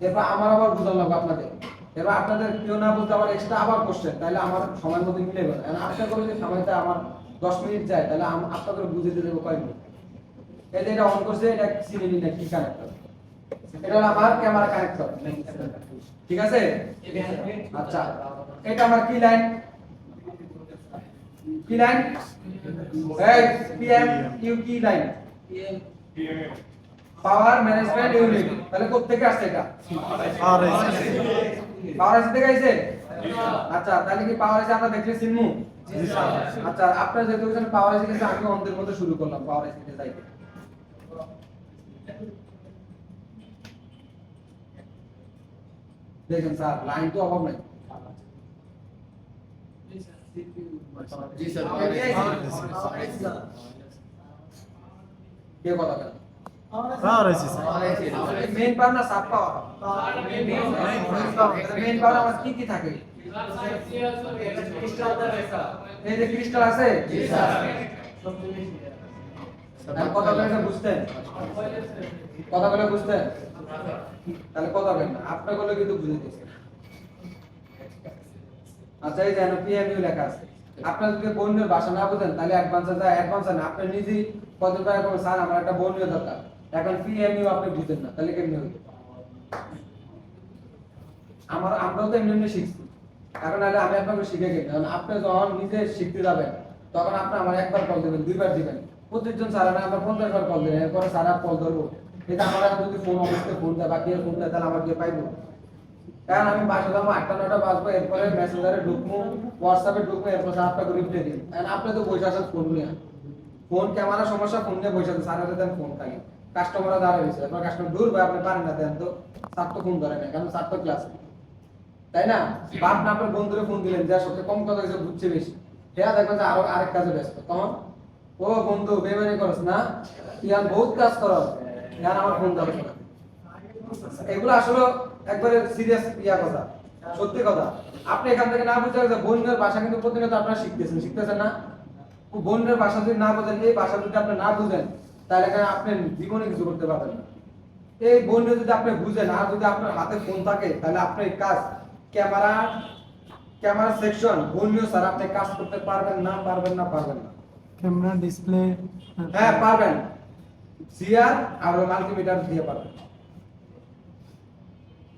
এরপর আমার আবার বুঝানো লাগবে আপনাদের, এবার আপনাদের কেউ না বুঝতে আবার এক্সট্রা আবার কোশ্চেন, তাহলে আমার সময়ের মধ্যে মিলে গেল। আশা করি যে সময়টা আমার 10 মিনিট যায়, তাহলে আপনাদের বুঝে দিতে দেবো কয় মিনিট। এই যে এটা অন করছে, এটা সিনেমি না কি কানেক্টর, এটা হলো আমার ক্যামেরা কানেক্টর, ঠিক আছে? আচ্ছা এটা আমার কি লাইন, কি লাইন, এই পিএম ইউ কি লাইন, পাওয়ার ম্যানেজমেন্ট ইউনিট। তাহলে কোথা থেকে আসছে এটা? পাওয়ার এসি থেকে আইছে। আচ্ছা তাহলে কি পাওয়ার এসে আমরা দেখলে চিনমু? আচ্ছা আপনারা যেহেতু বলছেন পাওয়ার এসে গেছে আমি অন্ধের মধ্যে শুরু করলাম পাওয়ার এসে গেছে যাইতে। দেখেন স্যার লাইন তো অভাব নাই। জি স্যার কে কথা বলেন? পাওয়ার আছে মেইন পাওয়ার না সাব পাওয়ার? মেইন পাওয়ার আমার কি কি থাকে? এই যে ক্রিস্টাল আছে? জি স্যার। কথা বলেন না বুঝতেন? কথা বলে বুঝতেন? তাহলে কথা বলেন না আপনার বলে কিন্তু বুঝে দিয়েছে। আচ্ছা এই যেন পিএমইউ লেখা আছে। আপনার যদি বর্ণীয় ভাষা না বুঝেন তাহলে অ্যাডভান্সে যায় অ্যাডভান্স না আপনি নিজেই কতবার বলেন স্যার আমার একটা বর্ণীয় দরকার। এখন পিএমইউ আপনি বুঝেন না তাহলে কেমনে হবে? আমরাও তো এমনি শিখছি। এখন আলে আমি আপনাকে শিখে গেলাম। কারণ আপনি যখন নিজে শিখতে যাবেন তখন আপনি আমার একবার কল দিবেন দুইবার দিবেন। প্রতিজন স্যার না আমরা 50 বার কল দিবেন এরপর স্যার কল ধরবো। এটা আমরা যদি ফোন অবস্থায় ফোন দেয় বা কেউ ফোন দেয় তাহলে আমার কে পাইবো? কারণ আমি বাসা যাবো 8টা 9টা বাজবো এরপরে মেসেঞ্জারে ঢুকবো হোয়াটসঅ্যাপে ঢুকবো এরপর স্যার আপনাকে রিপ্লাই দিন। কারণ আপনি তো বসে আছেন ফোন নিয়ে। ফোন ক্যামেরা সমস্যা ফোন নিয়ে বসে আছেন স্যারের দেন ফোন খালি। কাস্টমাররা দাঁড়ায় রয়েছে এরপর কাস্টমার দূর ভাই আপনি পারেন না দেন তো স্যার তো ফোন ধরে না কারণ স্যার তো ক্লাসে। তাই না? বাপ না আপনার বন্ধুরে ফোন দিলেন যা সবচেয়ে কম কথা হয়েছে বুঝছে বেশি। হেয়া দেখবেন যে আরো আরেক কাজে ব্যস্ত। তখন ও বন্ধু বেমানি করস না ইয়ান বহুত কাজ করস ইয়ান আমার ফোন দাও। এগুলো আসলে একবারে সিরিয়াস কথা সত্যি কথা। আপনি এখান থেকে না বুঝতে যে বন্যের ভাষা কিন্তু প্রতিনিয়ত আপনারা শিখতেছেন না? বন্যের ভাষা যদি না বোঝেন এই ভাষা যদি আপনি না বুঝেন তাহলে এখানে আপনি জীবনে কিছু করতে পারবেন না। এই বন্য যদি আপনি বুঝেন আর যদি আপনার হাতে ফোন থাকে তাহলে আপনি কাজ ক্যামেরা সেকশন বন্য স্যার আপনি কাজ করতে পারবেন না? ক্যামেরা ডিসপ্লে হ্যাঁ পারবেন। সিআর আর মাল্টিমিটার দিয়ে পারবেন।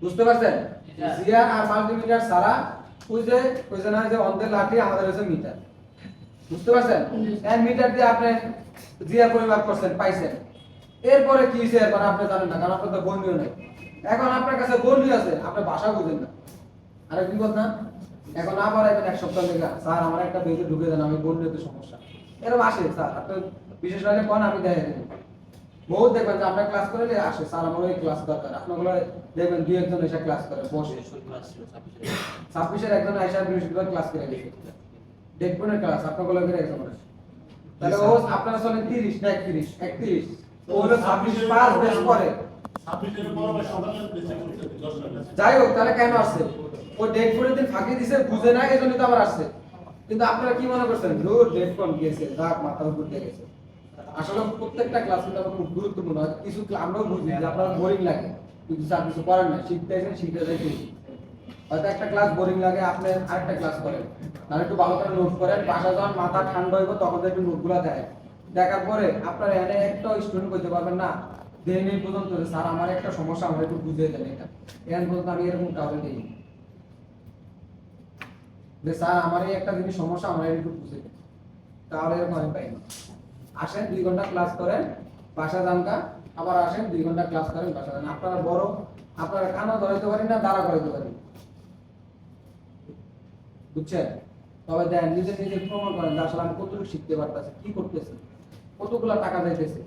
বুঝতে পারছেন? সিআর আর মাল্টিমিটার ছাড়া ওই যে না যে অন্ধের লাঠি আমাদের হচ্ছে মিটার। বুঝতে পারছেন? এই মিটার দিয়ে আপনি জিআর পরিমাপ করছেন পাইছেন। এরপরে কি হইছে এরপর আপনি জানেন না কারণ আপনার তো বন্ধুও নাই। এখন আপনার কাছে বন্ধু আছে আপনি ভাষা বুঝেন না। আরে কি বল না? এখন আবার এখন এক সপ্তাহ লেগে স্যার আমার একটা পেজে ঢুকে দেন আমি বন্ধুতে সমস্যা। এরকম আসে স্যার আপনি বিশেষ করে কোন আমি দেখাই দেব। বহুত দেখবেন যে আমরা ক্লাস করে আসে স্যার আমার ওই ক্লাস দরকার। আপনাগুলো দেখবেন দুই একজন এসে ক্লাস করে বসে 26 একজন আইসা বৃহস্পতিবার ক্লাস করে গেছে। ডেটপনের ক্লাস আপনাগুলো করে একজন আসে। তাহলে ও আপনারা চলে 30 না 31 ও হলো 26 5 বেশ করে 26 এর পর আবার সকালে বেঁচে করতে 10 টাকা। যাই হোক তাহলে কেন আসছে? ও ডেট করে দিন ফাঁকি দিছে বুঝে না এজন্য তো আবার আসছে। কিন্তু আপনারা কি মনে করছেন রোজ ডেট কোন গিয়েছে রাত মাথার উপর দিয়ে গেছে। আসলে প্রত্যেকটা ক্লাস কিন্তু খুব গুরুত্বপূর্ণ। কিছু আমরাও বুঝি যে আপনার বোরিং লাগে কিন্তু স্যার কিছু করেন না শিখতে যাইতে হয়তো একটা ক্লাস বোরিং লাগে আপনি আরেকটা ক্লাস করেন আর একটু ভালো করে নোট করেন বাসা যখন মাথা ঠান্ডা হইব তখন একটু নোটগুলো দেয় দেখার পরে আপনার এনে একটা স্টুডেন্ট করতে পারবেন না দেন এই পর্যন্ত স্যার আমার একটা সমস্যা আমার একটু বুঝিয়ে দেন এটা এখান পর্যন্ত আমি এরকম কাউকে দিই যে স্যার আমার এই একটা জিনিস সমস্যা আমার একটু বুঝিয়ে দেন তাহলে এরকম আমি পাই না। আসেন 2 ঘন্টা ক্লাস করেন বাসা যানকা আবার আসেন 2 ঘন্টা ক্লাস করেন বাসা যান। আপনারা বড় আপনারা কানও ধরাইতে পারেন না দাঁড়া করাইতে পারেন বুঝছেন? তবে দেন নিজে প্রমাণ করেন যে আসলে আমি কতটুকু শিখতে পারতেছি কি করতেছি কতগুলা টাকা যাইতেছে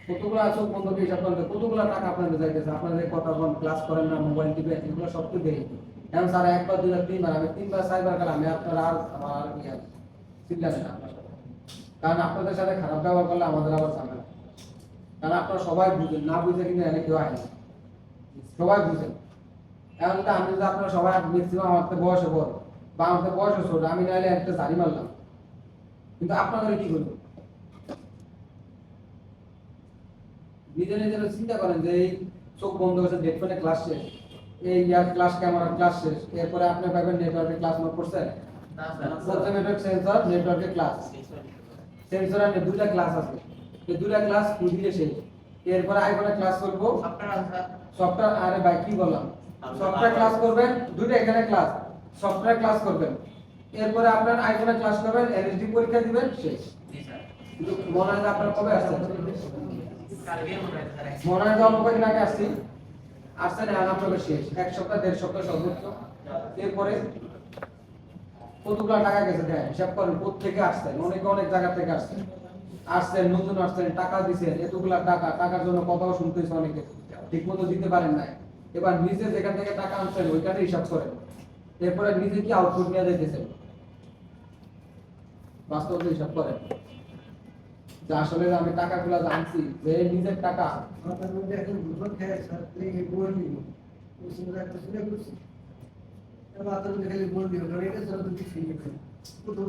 কতগুলা চোখ বন্ধ করে হিসাব করেন কতগুলা টাকা আপনাদের যাইতেছে আপনাদের কথা বলেন ক্লাস করেন না মোবাইল টিপে এগুলো সব তো দেই এখন স্যার একবার দুইবার তিনবার আমি 3বার 4বার গেলাম আমি আপনারা আর আমার ইয়া চিন্তা নেই আপনার সাথে কারণ আপনাদের সাথে খারাপ ব্যবহার করলে আমাদের আবার ঝামেলা কারণ আপনারা সবাই বুঝেন না বুঝে কিন্তু এনে কেউ আয় না সবাই বুঝেন। এখন তো আমি যদি আপনারা সবাই ম্যাক্সিমাম আমার বয়সে বড় বা আমার বয়সে ছোট আমি নাইলে একটা জারি মারলাম কিন্তু আপনাদের কি করবো নিজের চিন্তা করেন যে এই চোখ বন্ধ করেছে ডেট করে ক্লাস শেষ এই ইয়ার ক্লাস ক্যামেরা ক্লাস শেষ এরপরে আপনি পাবেন নেটওয়ার্কে ক্লাস নোট করছেন প্রথমে নেটওয়ার্ক সেন্সর নেটওয়ার্কে ক্লাস সেন্সর আর দুইটা ক্লাস আছে এই দুইটা ক্লাস খুঁজলে শেষ এরপরে আইফোনে ক্লাস করব সফটওয়্যার আরে ভাই কি বললাম সফটওয়্যার ক্লাস করবেন দুইটা এখানে ক্লাস সফটওয়্যার ক্লাস করবেন এরপরে আপনার আইফোনে ক্লাস করবেন এলএসডি পরীক্ষা দিবেন শেষ। কিন্তু মনে হয় আপনারা কবে আসছেন? মনে হয় অল্প কদিন আগে আসছি আসছেন এখন আপনাদের শেষ, এক সপ্তাহ 1.5 সপ্তাহ সর্বোচ্চ। এরপরে কতগুলো টাকা গেছে দেখেন, হিসাব করেন কোত্থেকে আসছেন, অনেক জায়গা থেকে আসছেন, নতুন আসছেন, টাকা দিছেন, এতগুলা টাকা, টাকার জন্য কথাও শুনতেছে অনেকে, ঠিক মতো দিতে পারেন নাই। এবার নিজে যেখান থেকে টাকা আনছেন ওইখানে হিসাব করেন, এরপরে নিজে কি আউটপুট নিয়ে যেতেছেন, বাস্তবে হিসাব করেন যে আসলে আমি টাকাগুলো আনছি যে নিজের টাকা। মাথার মধ্যে এখন দুধ খেয়ে স্যার এই বই নিব ওই সময় একটা শুনে করছি মাথার মধ্যে খালি বই নিব কারণ এটা স্যার তো কিছু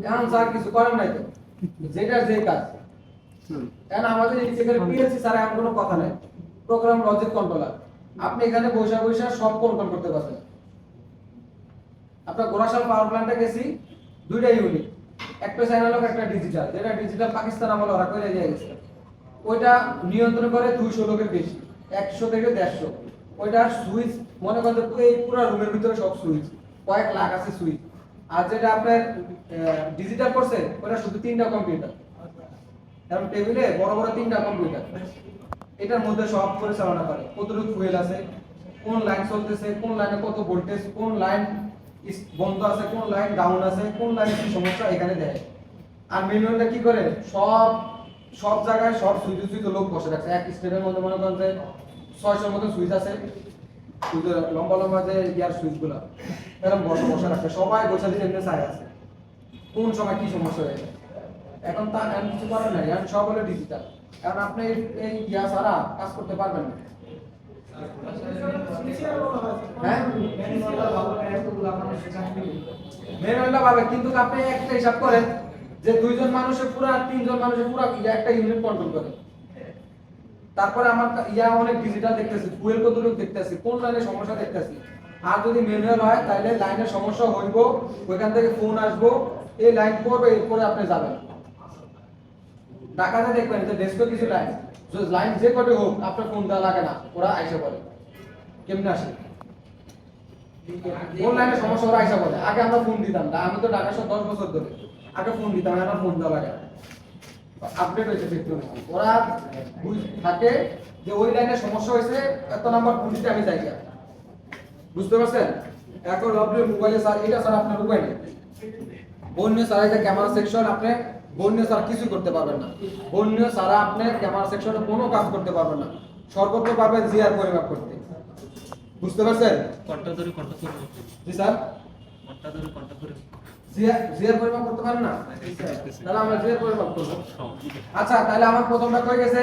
এখন স্যার কিছু করেন নাই তো, যেটা যে কাজ। এখন আমাদের এখানে পিএলসি স্যার এমন কোনো কথা নাই, প্রোগ্রাম লজিক কন্ট্রোলার, আপনি এখানে বসে বসে সব কন্ট্রোল করতে পারবেন। আপনার গোরাশাল পাওয়ার প্ল্যান্টে গেছি, দুইটা ইউনিট, একটা অ্যানালগ একটা ডিজিটাল, যেটা ডিজিটাল পাকিস্তান আমলে ওরা করে দিয়ে গেছে, ওইটা নিয়ন্ত্রণ করে 200 লোকের বেশি, 100 থেকে 150। ওইটার সুইচ মনে করেন যে এই পুরো রুমের ভিতরে সব সুইচ, কয়েক লাখ আছে সুইচ। আর যেটা আপনার ডিজিটাল করছে ওটা শুধু 3টা কম্পিউটার, এবং টেবিলে বড় বড় 3টা কম্পিউটার, এটার মধ্যে সব পরিচালনা করে, কতটুকু ফুয়েল আছে, কোন লাইন চলতেছে, কোন লাইনে কত ভোল্টেজ, কোন লাইন বন্ধ আছে, কোন লাইন ডাউন আছে, কোন লাইনে কি সমস্যা এখানে দেয়। আর ম্যানুয়ালটা কি করে সব জায়গায় সব সুইচ লোক বসে রাখছে, এক স্টেপের মধ্যে মনে করেন যে 600 মতো সুইচ আছে, সুইচের লম্বা যে ইয়ার সুইচগুলো এরকম বসে রাখছে, সবাই বসে দিয়ে এমনি চাই আছে কোন সময় কি সমস্যা হয়ে যায়। এখন তা এমন কিছু করেন না, এখন সব হলো ডিজিটাল। এখন আপনি এই ইয়া ছাড়া কাজ করতে পারবেন না। হ্যাঁ ম্যানুয়ালটা পাবে, কিন্তু আপনি একটা হিসাব করেন যে 2জন মানুষের পুরা 3জন মানুষের পুরা একটা ইউনিট কন্ট্রোল করে। তারপরে আমার অনেক ডিজিটাল দেখতেছি, ফুয়েল কতটুকু দেখতেছি, কোন লাইনে সমস্যা দেখতেছি। আর যদি ম্যানুয়াল হয় তাহলে লাইনের সমস্যা হইব, ওইখান থেকে ফোন আসবো, এই লাইন পড়বে, এরপরে আপনি যাবেন। ঢাকাতে দেখবেন যে ডেস্কো কিছু লাইন যে কটে হোক আপনার ফোন দেওয়া লাগে না, ওরা আইসা বলে কেমনে আসে, কোন লাইনে সমস্যা ওরা আইসা বলে। আগে আমরা ফোন দিতাম না, আমি তো ঢাকা 10 বছর ধরে আগে ফোন দিতাম, এখন ফোন দেওয়া লাগে না, আপডেট হয়েছে টেকনোলজি। ওরা থাকে যে ওই লাইনে সমস্যা হয়েছে, এত নাম্বার ফোন দিতে আমি যাই, বুঝতে পারছেন। এখন আপনার মোবাইলে স্যার এটা স্যার আপনার উপায় নেই, বন্য স্যার এই যে ক্যামেরা সেকশন, আপনি বন্য স্যার কিছু করতে পারবেন না, বন্য স্যার আপনি ক্যামেরা সেকশনে কোনো কাজ করতে পারবেন না, সর্বত্র পারবেন জিআর পরিমাপ করতে, বুঝতে পারছেন। জি স্যার, জিআর পরিমাপ করতে পারেন না, তাহলে আমরা জিআর পরিমাপ করব। আচ্ছা তাহলে আমার প্রথমটা কই গেছে,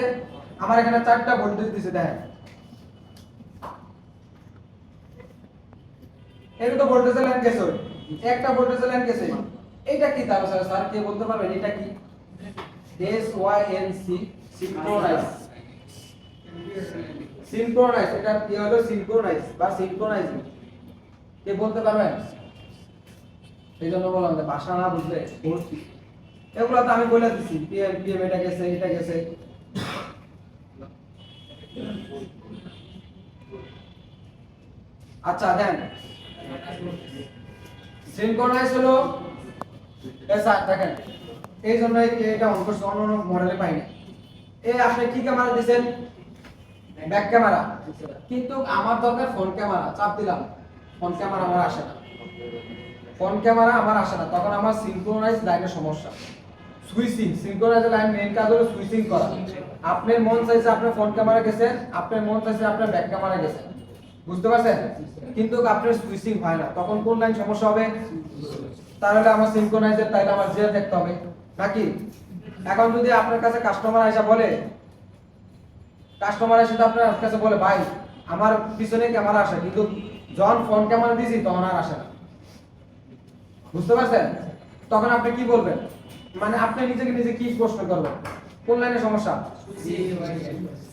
আমার এখানে 4টা ভোল্টেজ দিছে, দেখেন এই তো ভোল্টেজের লাইন গেছে, একটা ভোল্টেজের লাইন গেছে, এটা কি তাহলে স্যার কে বলতে পারবেন এটা কি? SYNC, সিনক্রোনাইজ, সিনক্রোনাইজ, এটা কি হলো সিনক্রোনাইজ বা সিনক্রোনাইজিং, কে বলতে পারবেন? এই জন্য বললাম যে ভাষা না বুঝলে ভর্তি, এগুলো তো আমি বলে দিচ্ছি, পিএম এটা গেছে, এটা গেছে। আচ্ছা দেন সিনক্রোনাইজ হলো স্যার দেখেন, এই জন্য এটা অন করছে, অন্য মডেলে পাইনি। আপনি কি ক্যামেরা দিবেন? ব্যাক ক্যামেরা, কিন্তু আমার দরকার ফ্রন্ট ক্যামেরা, চাপ দিলাম ফ্রন্ট ক্যামেরা আমার আসে না, ফ্রন্ট ক্যামেরা আমার আসে না, তখন আমার সিনক্রোনাইজ লাইনের সমস্যা। সুইচিং, সিনক্রোনাইজ লাইন মেইন কাজ হলো সুইচিং করা। আপনার মন চাইছে আপনি ফ্রন্ট ক্যামেরা গেছেন, আপনার মন চাইছে আপনার ব্যাক ক্যামেরা গেছেন, বুঝতে পারছেন, কিন্তু আপনার সুইচিং হয় না, তখন কোন লাইন সমস্যা হবে? তাহলে আমার সিনক্রোনাইজের, তাহলে আমার জিআর দেখতে হবে নাকি। এখন যদি আপনার কাছে কাস্টমার এসে বলে, কাস্টমার এসে আপনার কাছে বলে ভাই আমার পিছনে ক্যামেরা আসে, কিন্তু যখন ফ্রন্ট ক্যামেরা দিছি তখন আর আসে না, বুঝতে পারছেন, তখন আপনি কি বলবেন? মানে আপনি নিজেকে নিজে কি প্রশ্ন করবেন, কোন লাইনে সমস্যা?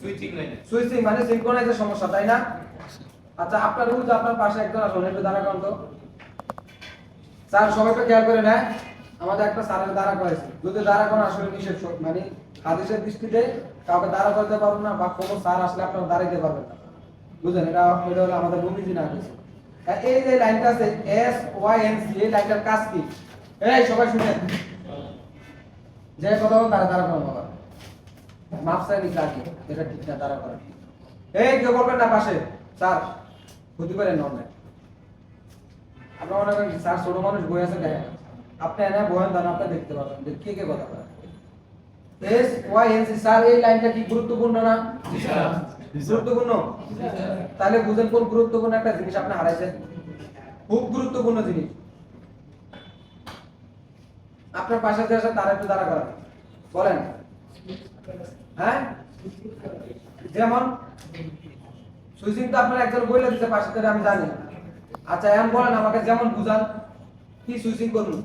সুইচিং লাইনে, সুইচিং মানে সিনক্রোনাইজের সমস্যা, তাই না? আচ্ছা আপনার রুল, আপনার পাশে একজন আসুন, একটু দাঁড়া করেন তো স্যার, সবাই একটু খেয়াল করে নেয়, আমাদের একটা স্যারের দাঁড়া করেছে, যদি দাঁড়া করেন আসলে নিষেধ, মানে হাদিসের দৃষ্টিতে কাউকে দাঁড়া করতে পারবেন না, বা কোনো স্যার আসলে আপনারা দাঁড়াইতে পারবেন না, বুঝলেন, এটা হলো আমাদের নবীজি না কিছু। এই যে লাইনটা আছে SYNC, এই লাইনটার কাজ কি? এই সবাই শুনেন, যে কথা তারা দাঁড়া করেন বাবা, মাপসাই নিতে আগে, এটা ঠিক না, দাঁড়া করেন। এই কেউ বলবেন না পাশে স্যার, হতে পারে নর্মাল। আপনার মনে করেন স্যার ছোট মানুষ বই আছে দেখেন, আপনি এনে বয়ান দেন, আপনি দেখতে পাবেন যে কে কে কথা বলে। S Y N C sir এই লাইনটা কি গুরুত্বপূর্ণ না? গুরুত্বপূর্ণ। তাহলে বুঝেন কোন গুরুত্বপূর্ণ একটা জিনিস আপনি হারাইছেন, খুব গুরুত্বপূর্ণ জিনিস। আপনার পাশে যে আছে তার একটু দাঁড়া করেন, বলেন। হ্যাঁ, যেমন সুইচিং তো আপনার একজন বলে দিতে পাশে থেকে আমি জানি। আচ্ছা এখন বলেন আমাকে, যেমন বুঝান কি সুইচিং করুন,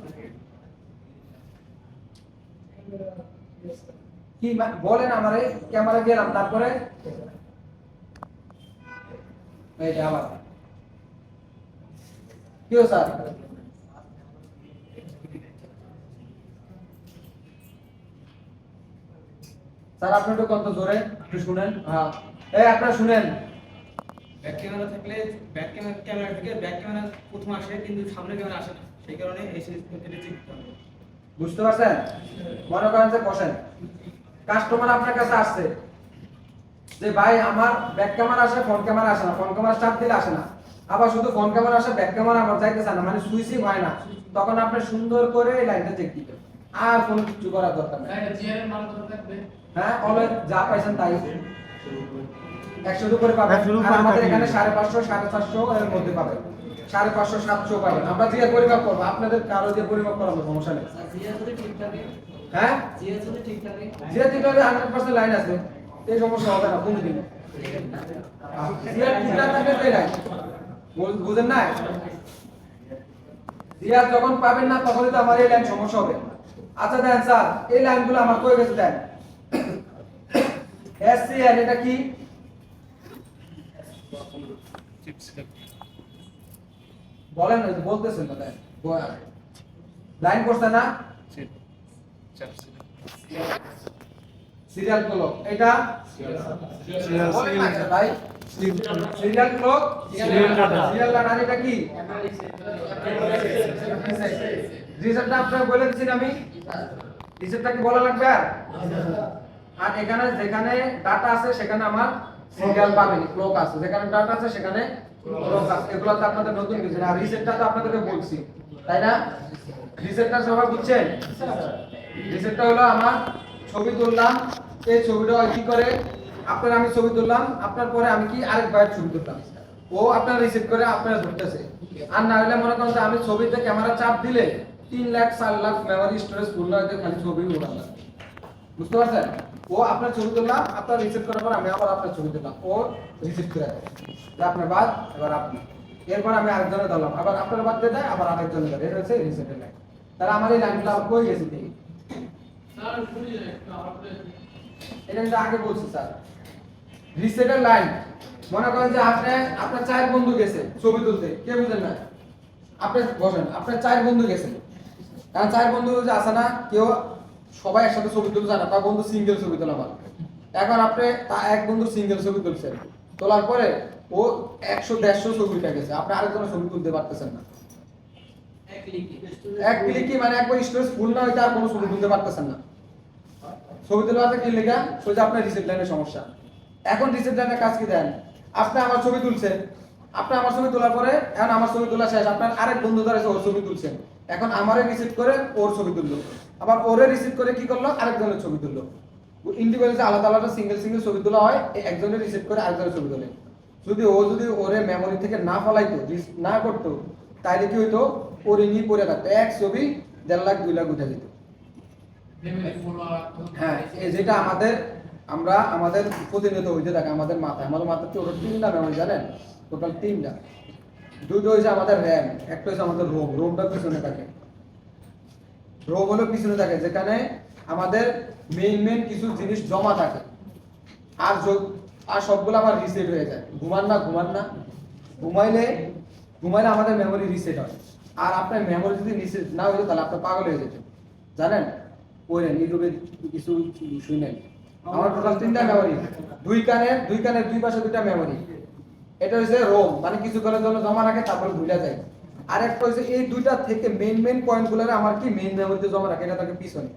কি বলেন আমারে। ক্যামেরা গেলাম, তারপরে এইটা আবার কি হলো স্যার? স্যার আপনি একটু কত জোরে একটু শুনেন। হ্যাঁ এই আপনারা শুনেন। ব্যাক ক্যামেরা থাকলে ক্যামেরা থেকে ব্যাক ক্যামেরা প্রথম আসে কিন্তু সামনে ক্যামেরা আসে না, সেই কারণে এই সিস্টেমটা চেক করতে হবে। বুঝতে পারছেন? মনে করেন যে বসেন, কাস্টমার আপনার কাছে আসছে যে ভাই আমার ব্যাক ক্যামেরা আসে, ফ্রন্ট ক্যামেরা আসে না, ফ্রন্ট ক্যামেরা চাপ দিলে আসে না, আবার শুধু ফ্রন্ট ক্যামেরা আসে, ব্যাক ক্যামেরা আমার যাইতেছে না, মানে সুইচিং হয় না। তখন আপনি সুন্দর করে এই লাইনটা চেক দিবেন, আর কোনো কিছু করার দরকার নেই। হ্যাঁ অলওয়েজ যা পাইছেন তাই 100 উপরে পাবেন। আর আমাদের এখানে 550 450 এর মধ্যে পাবেন, 550 700 পাবেন। আমরা যে পরিমাপ করব, আপনাদের কারো যে পরিমাপ করাবো সমস্যা নেই। জিয়া যদি ঠিক থাকে, হ্যাঁ জিয়া যদি ঠিক থাকে, যে তিনটাতে 100% লাইন আছে, এই সমস্যা হবে না কোনো দিন। যে তিনটা থাকবে এই লাইন বুঝেন না? জিয়া যখন পাবেন না তখনই তো আমার এই লাইন সমস্যা হবে। আচ্ছা দেন স্যার এই লাইনগুলো আমার কই গেছে দেন। এসসিএল এটা কি? বলেন না, বলতেছেন না দেন। লাইন করছে না? সিরিয়াল ক্লক এটা ভাই সিরিয়াল ক্লক, সিরিয়াল ডাটা এটা কি? রিসেটটা আপনাকে বলে দিছি আমি, রিসেটটা কি বলা লাগবে? আর এখানে যেখানে ডাটা আছে সেখানে আমার সিরিয়াল পাবেন, ক্লক আছে। যেখানে ডাটা আছে সেখানে ক্লক আছে। এগুলো তো আপনাদের নতুন কিছু না। আর রিসেটটা তো আপনাদেরকে বলছি, তাই না? রিসেটটা সবাই বুঝছেন? রিসেটটা হলো আমার ছবি তুললাম, এই ছবিটা কি করে আপনার, আমি ছবি তুললাম, আপনার পরে আমি কি আরেক বাইরের ছবি তুললাম, ও আপনার রিসেট করে আপনারা ধরতেছে। আর না হলে মনে করেন যে আমি ছবিতে ক্যামেরা চাপ দিলে 3 lakh 4 lakh memory storage full হয়ে যায়, খালি ছবি উড়ালাম। বুঝতে পারছেন? ও আপনার ছবি তুললাম, আপনার রিসেট করার পর আমি আবার আপনার ছবি তুললাম, ও রিসেট করে দেয় যে আপনার বাদ, এবার আপনি, এরপর আমি আরেকজনের দিলাম, আবার আপনার বাদ দিয়ে দেয়, আবার আরেকজনের দেয়। এটা হচ্ছে রিসেটের লাইন। তাহলে আমার এই লাইনগুলো আবার কই গেছে দেখি। এটা কিন্তু আগে বলছি স্যার, রিসেটের লাইন। মনে করেন যে আপনার 4 বন্ধু গেছে ছবি তুলতে, কে বুঝেন না? আপনি বসেন, আপনার 4 বন্ধু গেছে, কারণ 4 বন্ধু যে আছে না, কেউ সবাই একসাথে ছবি তুলতে যায় না, তার বন্ধু সিঙ্গেল ছবি তোলা ভালো। এখন আপনি এক বন্ধু সিঙ্গেল ছবি তুলছেন, তোলার পরে ও 100-150 ছবি উঠে গেছে, আপনি আরেকজনের ছবি তুলতে পারতেছেন না। এক ক্লিকে মানে একবার স্টোরেজ ফুল না হইতে আর কোনো ছবি তুলতে পারতেছেন না। ছবি তোলাতে কি লেখা? সোজা আপনার রিসেট লাইনের সমস্যা। এখন রিসেট লাইনের কাজ কি দেন? আপনি আমার ছবি তুলছেন, আপনি আমার ছবি তোলার পরে, এখন আমার ছবি তোলা শেষ, আপনার আরেক বন্ধু ধরে ওর ছবি তুলছেন, এখন আমারে রিসিভ করে ওর ছবি তুললো, আবার ওরে রিসিভ করে কি করলো, আরেকজনের ছবি তুললো। ইন্ডিভিজুয়ালি আলাদা আলাদা সিঙ্গেল সিঙ্গেল ছবি তোলা হয়, একজনের রিসিভ করে আরেকজনের ছবি তোলে। যদি ওরে মেমোরি থেকে না ফলাইতো, না করতো, তাইলে কি হইতো, ওর ইনি পড়ে থাকতো, এক ছবি 1.5 লাখ 2 লাখ উঠে যেত। হ্যাঁ, এই যেটা আমাদের প্রতিনিয়ত হইতে থাকে আমাদের মাথায় টোটাল 3টা মেমোরি জানেন, টোটাল 3টা। দুটো হইছে আমাদের র‍্যাম, একটা হইছে আমাদের রোমটা পিছনে থাকে। রোম হলো পিছনে থাকে, যেখানে আমাদের মেইন কিছু জিনিস জমা থাকে, আর সবগুলো আমার রিসেট হয়ে যায়। ঘুমাইলে আমাদের মেমোরি রিসেট হয়। আর আপনার মেমোরি যদি রিসেট না হইতো তাহলে আপনি পাগল হয়ে যেতেন, জানেন? পড়েন ইউটিউবে কিছু শুনেন। আমার টোটাল 3টা মেমোরি, দুই কানের দুই পাশে 2টা মেমোরি। এটা হচ্ছে রোম, মানে কিছুক্ষণের জন্য জমা রাখে তারপরে ভুলে যায়। আর একটা হচ্ছে এই দুইটা থেকে মেইন পয়েন্টগুলো আমার কি মেইন মেমোরিতে জমা রাখে, এটা থাকে পিছনে।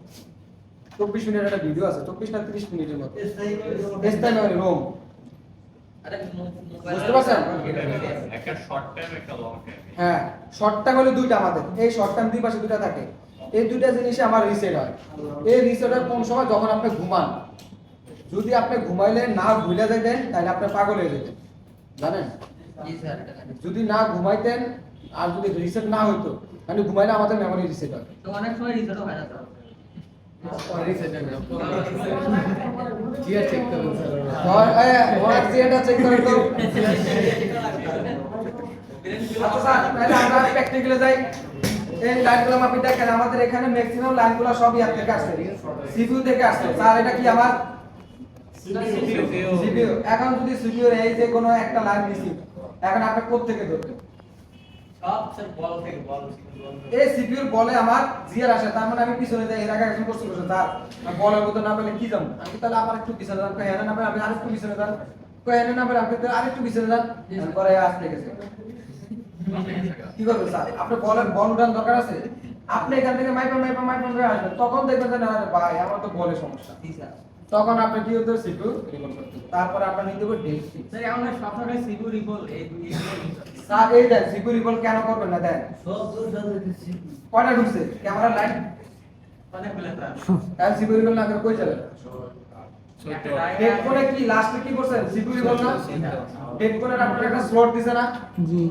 24 মিনিটের একটা ভিডিও আছে, 24 না 30 মিনিটের মতো, স্থায়ী মেমোরি রোম। আরে বুঝতে পারছেন? একটা শর্ট টাইম একটা লং টাইম। হ্যাঁ, শর্ট টাইম হলো দুইটা আমাদের, এই শর্ট টাইম দুই পাশে দুইটা থাকে, এই দুইটা জিনিসে আমার রিসেট হয়। এই রিসেট হয় কোন সময়? যখন আপনি ঘুমান। যদি আপনি ঘুমাইলে না ভুলে যাইতেন তাহলে আপনি পাগল হয়ে যেতেন, জানেন? জি স্যার। যদি না ঘুমাইতেন আর যদি রিসেট না হইতো, মানে ঘুমাইলে আমাদের মেমোরি রিসেট হয়। তো অনেক সময় রিসেটও হয় না স্যার। জিয়াটা চেক করে তো। আচ্ছা স্যার, তাহলে আমরা প্র্যাকটিক্যালে যাই। এই লাইনগুলো মাপি দেখেন, আমাদের এখানে ম্যাক্সিমাম লাইনগুলো সব ইয়ার থেকে আসছে, সিপিইউ থেকে আসছে। স্যার এটা কি আমার সিপিইউ? এখন যদি সিপিইউ এর এই যে কোনো একটা লাইন দিছি, এখন আপনি কোথা থেকে ধরবেন? সব স্যার বল থেকে বল। এই সিপিইউর বলে আমার জিয়ার আসে, তার মানে আমি পিছনে যাই। এর আগে একজন কোশ্চেন করছে, স্যার আমি বলের মতো না পেলে কি যাবো? আমি তাহলে আমার একটু পিছনে যান, কই হ্যাঁ না পেলে আমি আরেকটু পিছনে যান, কই হ্যাঁ না পেলে আপনি আরেকটু পিছনে যান, পরে আসতে গেছে। কি করবেন স্যার? আপনি বলের বল উঠান দরকার আছে, আপনি এখান থেকে মাইপা করে আসবেন, তখন দেখবেন যে না ভাই আমার তো বলে সমস্যা। জি স্যার। তখন আপনি কি হতে সিপিইউ রিকল করতে, তারপরে আপনি নিতে হবে ডেট। স্যার এখন সবসময় সিকিউর রিকল এই স্যার এই দেন সিকিউর রিকল কেন করবেন না? দেন সব দূর সাথে দিচ্ছি। কয়টা ঢুকছে ক্যামেরা লাইট, অনেক বলে স্যার। তাহলে সিকিউর রিকল না করে কই যাবেন? ডেট করে কি লাস্টে কি করছেন? সিকিউর রিকল না, ডেট করে আপনার একটা স্লট দিছে না, জি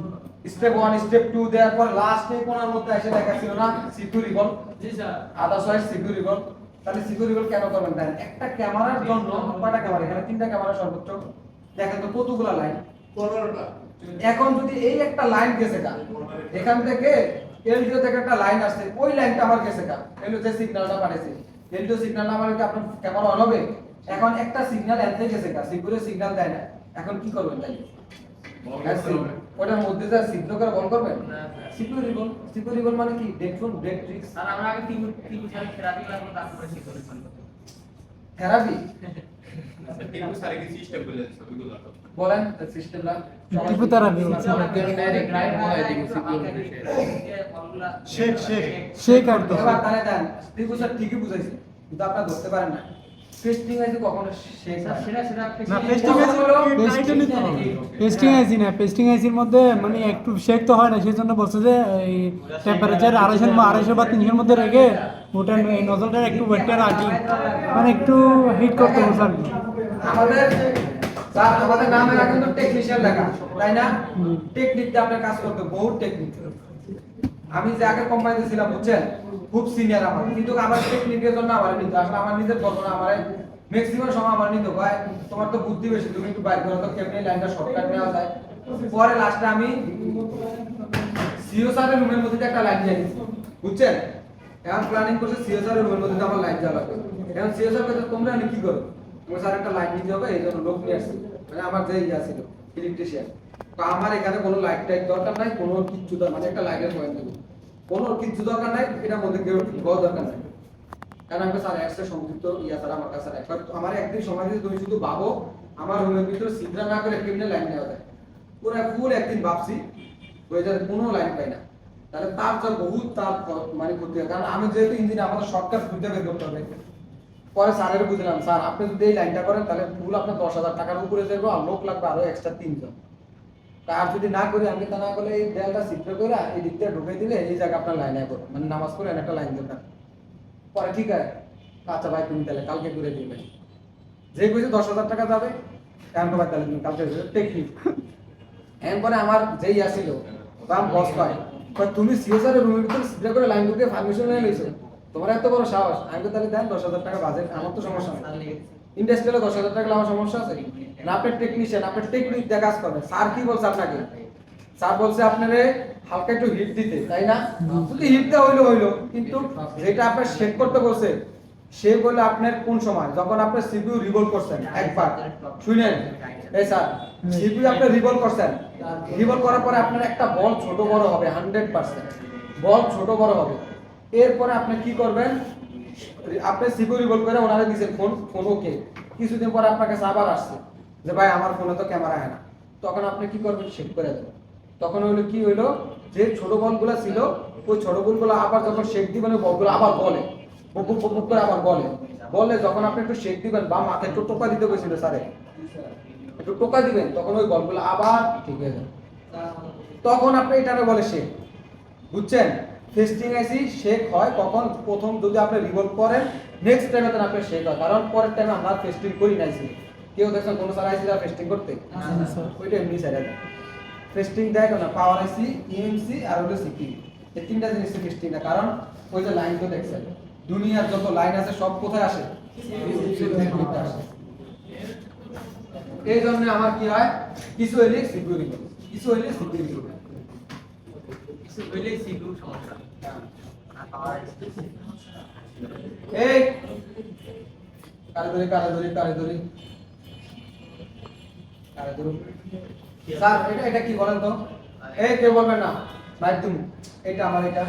স্টেপ 1 স্টেপ 2 দেওয়ার পর লাস্টে কোণার মধ্যে এসে লেখা ছিল না সিকিউর রিকল। জি sir. Others wise secure recall. তাহলে সিকিউর রিকল কেন করবেন? দেন একটা ক্যামেরার জন্য কয়টা ক্যামেরা? এখানে তিনটা ক্যামেরা সর্বোচ্চ, দেখেন তো কতগুলা লাইন। 15টা। এখন যদি এই একটা লাইন গেছে কা, এখান থেকে এলডিও থেকে একটা লাইন আসছে, ওই লাইনটা আমার গেছে কা, এলডিও যে সিগন্যালটা পাঠাইছে, এলডিও সিগন্যালটা আমার কি আপনার ক্যামেরা অন হবে? এখন একটা সিগন্যাল এতে গেছে কা, সিকিউরের সিগন্যাল দেয় না, এখন কি করবেন? তাই ওটার মধ্যে যা সিগন্যাল করে বল করবেন? সিকিউর রিকল মানে কি? ডেট ফোন ডেট ট্রিক্স স্যার আমরা আগে তিন স্যার থেরাপি লাগলো, তারপরে সিকিউর রিকল। থেরাপি টিপু স্যার কি সিস্টেম বলে দিচ্ছে ওইগুলো। বলেন সিস্টেমটা। টিপু থেরাপি শেখ আর তো এবার তাহলে দেন টিপু স্যার ঠিকই বুঝাইছে, কিন্তু আপনারা ধরতে পারেন না। টেস্টিং আছে কখনো শেখ স্যার সেটা না পেস্টিং আইসি না, পেস্টিং আইসির মধ্যে মানে একটু শেক তো হয় না, সেই জন্য বলছে যে এই টেম্পারেচার 250 বা 300 মধ্যে রেখে ওটা এই নজলটা একটু ওয়েটটা রাখি, মানে একটু হিট করতে হবে স্যার। আমাদের স্যার আমাদের নামে কিন্তু টেকনিশিয়ান লেখা, তাই না? টেকনিক দিয়ে আপনার কাজ করতে বহুত টেকনিক। আমি যে আগে কোম্পানিতে ছিলাম বুঝছেন, খুব সিনিয়র আমার, কিন্তু আমার টেকনিকের জন্য আমার নিতে আসলে আমার নিজের কল্পনা আমার ম্যাক্সিমাম সময় আমার নিতে ভাই তোমার তো বুদ্ধি বেশি, তুমি একটু বাইর করো তো কেমনে লাইনটা শর্টকাট নেওয়া যায়। পরে লাস্টে আমি সিও স্যারের রুমের মধ্যে একটা লাইন দিয়ে দিচ্ছি বুঝছেন। এখন প্ল্যানিং করছে সিও স্যারের রুমের মধ্যে আমার লাইন যাওয়া লাগবে। এখন সিও স্যার কাছে তোমরা কি করো? তোমার স্যার একটা লাইন দিতে হবে, এই জন্য লোক নিয়ে আসছি, মানে আমার যে ইয়া ছিল ইলেকট্রিশিয়ান। তো আমার এখানে কোনো লাইট টাইট দরকার নাই, কোনো কিচ্ছু দরকার মানে একটা লাইটের পয়েন্ট দেবো, কোনো কিচ্ছু দরকার নাই, এটার মধ্যে কেউ বড় দরকার নাই। কারণ আমি স্যার এক্সট্রা সংযুক্ত ইয়া স্যার আমার কাছে একবার আমার একদিন সময় দিতে, তুমি শুধু ভাবো আমার রুমের ভিতরে সিদ্রা না করে কেমনে লাইন নেওয়া যায়। পুরো ফুল একদিন ভাবছি, হয়ে যায় কোনো লাইন পাই না, তাহলে তার যা বহুত তার মানে ক্ষতি হয়। কারণ আমি যেহেতু ইঞ্জিনিয়ার, আমাদের শর্টকাট খুঁজে বের করতে হবে। পরে স্যারের বুঝলাম, স্যার আপনি যদি এই লাইনটা করেন তাহলে ফুল আপনার 10,000 টাকার উপরে যাবে, আর লোক লাগবে আরো এক্সট্রা 3 জন। আর যদি না করি, আমি তা না করলে এই দেয়ালটা সিদ্ধ করে এই দিক দিয়ে ঢুকে দিলে এই জায়গা আপনার লাইনে করো, মানে নামাজ পড়ে একটা লাইন দরকার। পরে ঠিক আছে আচ্ছা ভাই তুমি তাহলে কালকে করে দিবে, যে কইছে 10,000 টাকা যাবে, এখন ভাই তাহলে তুমি কালকে টেকনিক। এরপরে আমার যেই আসিল বাম বস পায়, তুমি সিএসআর রুমের ভিতরে সিদ্ধ করে লাইন ঢুকে পারমিশন নিয়ে লইছো, তোমার এত বড় সাহস। আমি তো তাহলে দেন 10,000 টাকা বাজেট, আমার তো সমস্যা নেই। ইন্ডাস্ট্রিয়ালে 10,000 টাকা আমার সমস্যা আছে না? আপনার টেকনিশিয়ান, আপনার টেকনিক দিয়ে কাজ করবে। স্যার কি বলছে আপনাকে? স্যার বলছে আপনারে হালকা একটু হিট দিতে, তাই না? যদি হিট দেওয়া হইলো, কিন্তু যেটা আপনার শেক করতে বলছে সে বলে আপনার কোন সময়? যখন আপনি সিপিইউ রিভলভ করছেন একবার, শুনেন এই স্যার সিপিইউ আপনি রিভলভ করছেন, রিভলভ করার পরে আপনার একটা বল ছোট বড় হবে, 100% বল ছোট বড় হবে। এরপরে আপনি কি করবেন? আপনি সিপিইউ রিভলভ করে ওনারে দিবেন ফোন ওকে। কিছুদিন পরে আপনার কাছে আবার আসছে যে ভাই আমার ফোনে তো ক্যামেরা হয় না, তখন আপনি কি করবেন? শেক করে দেবেন। তখন হইলো কি হইলো, যে ছোট বলগুলো ছিল ওই ছোট বলগুলো আবার যখন শেক দিবেন ওই বলগুলো আবার বলে বুক বুক বুক করে আবার বলে যখন আপনি একটু শেক দিবেন বা মাথায় একটু টোপা দিতে বলেছিল স্যারে, একটু টোকা দিবেন, তখন ওই বলগুলো আবার ঠিক হয়ে যাবে। তখন আপনি এটাকে বলে শেক, বুঝছেন? ফেস্টিং আইসি শেক হয় কখন? প্রথম যদি আপনি রিভলভ করেন, নেক্সট টাইমে তো আপনার শেক হয়, কারণ পরের টাইমে আমরা ফেস্টিং করি না আইসি। কেউ দেখছেন কোনো স্যার আইসি ফেস্টিং করতে? ওইটা এমনি স্যার ফেস্টিং দেয় না, পাওয়ার আইসি, ইএমসি আর হলো সিপিইউ, এই তিনটা জিনিস ফেস্টিং না। কারণ ওই যে লাইন তো দেখছেন, দুনিয়ার যত লাইন আছে সব কোথায় আসে? সিপিইউতে আসে। এই জন্য আমার কি হয়, কিছু হইলে সিপিইউ রিভলভ, কিছু হইলে সিপিইউ রিভলভ। কিছু হইলেই সিপিইউ সমস্যা। এই কারে ধরি স্যার, এটা কি বলেন তো? এই কেউ বলবেন না ভাই, তুমি এটা আমার, এটা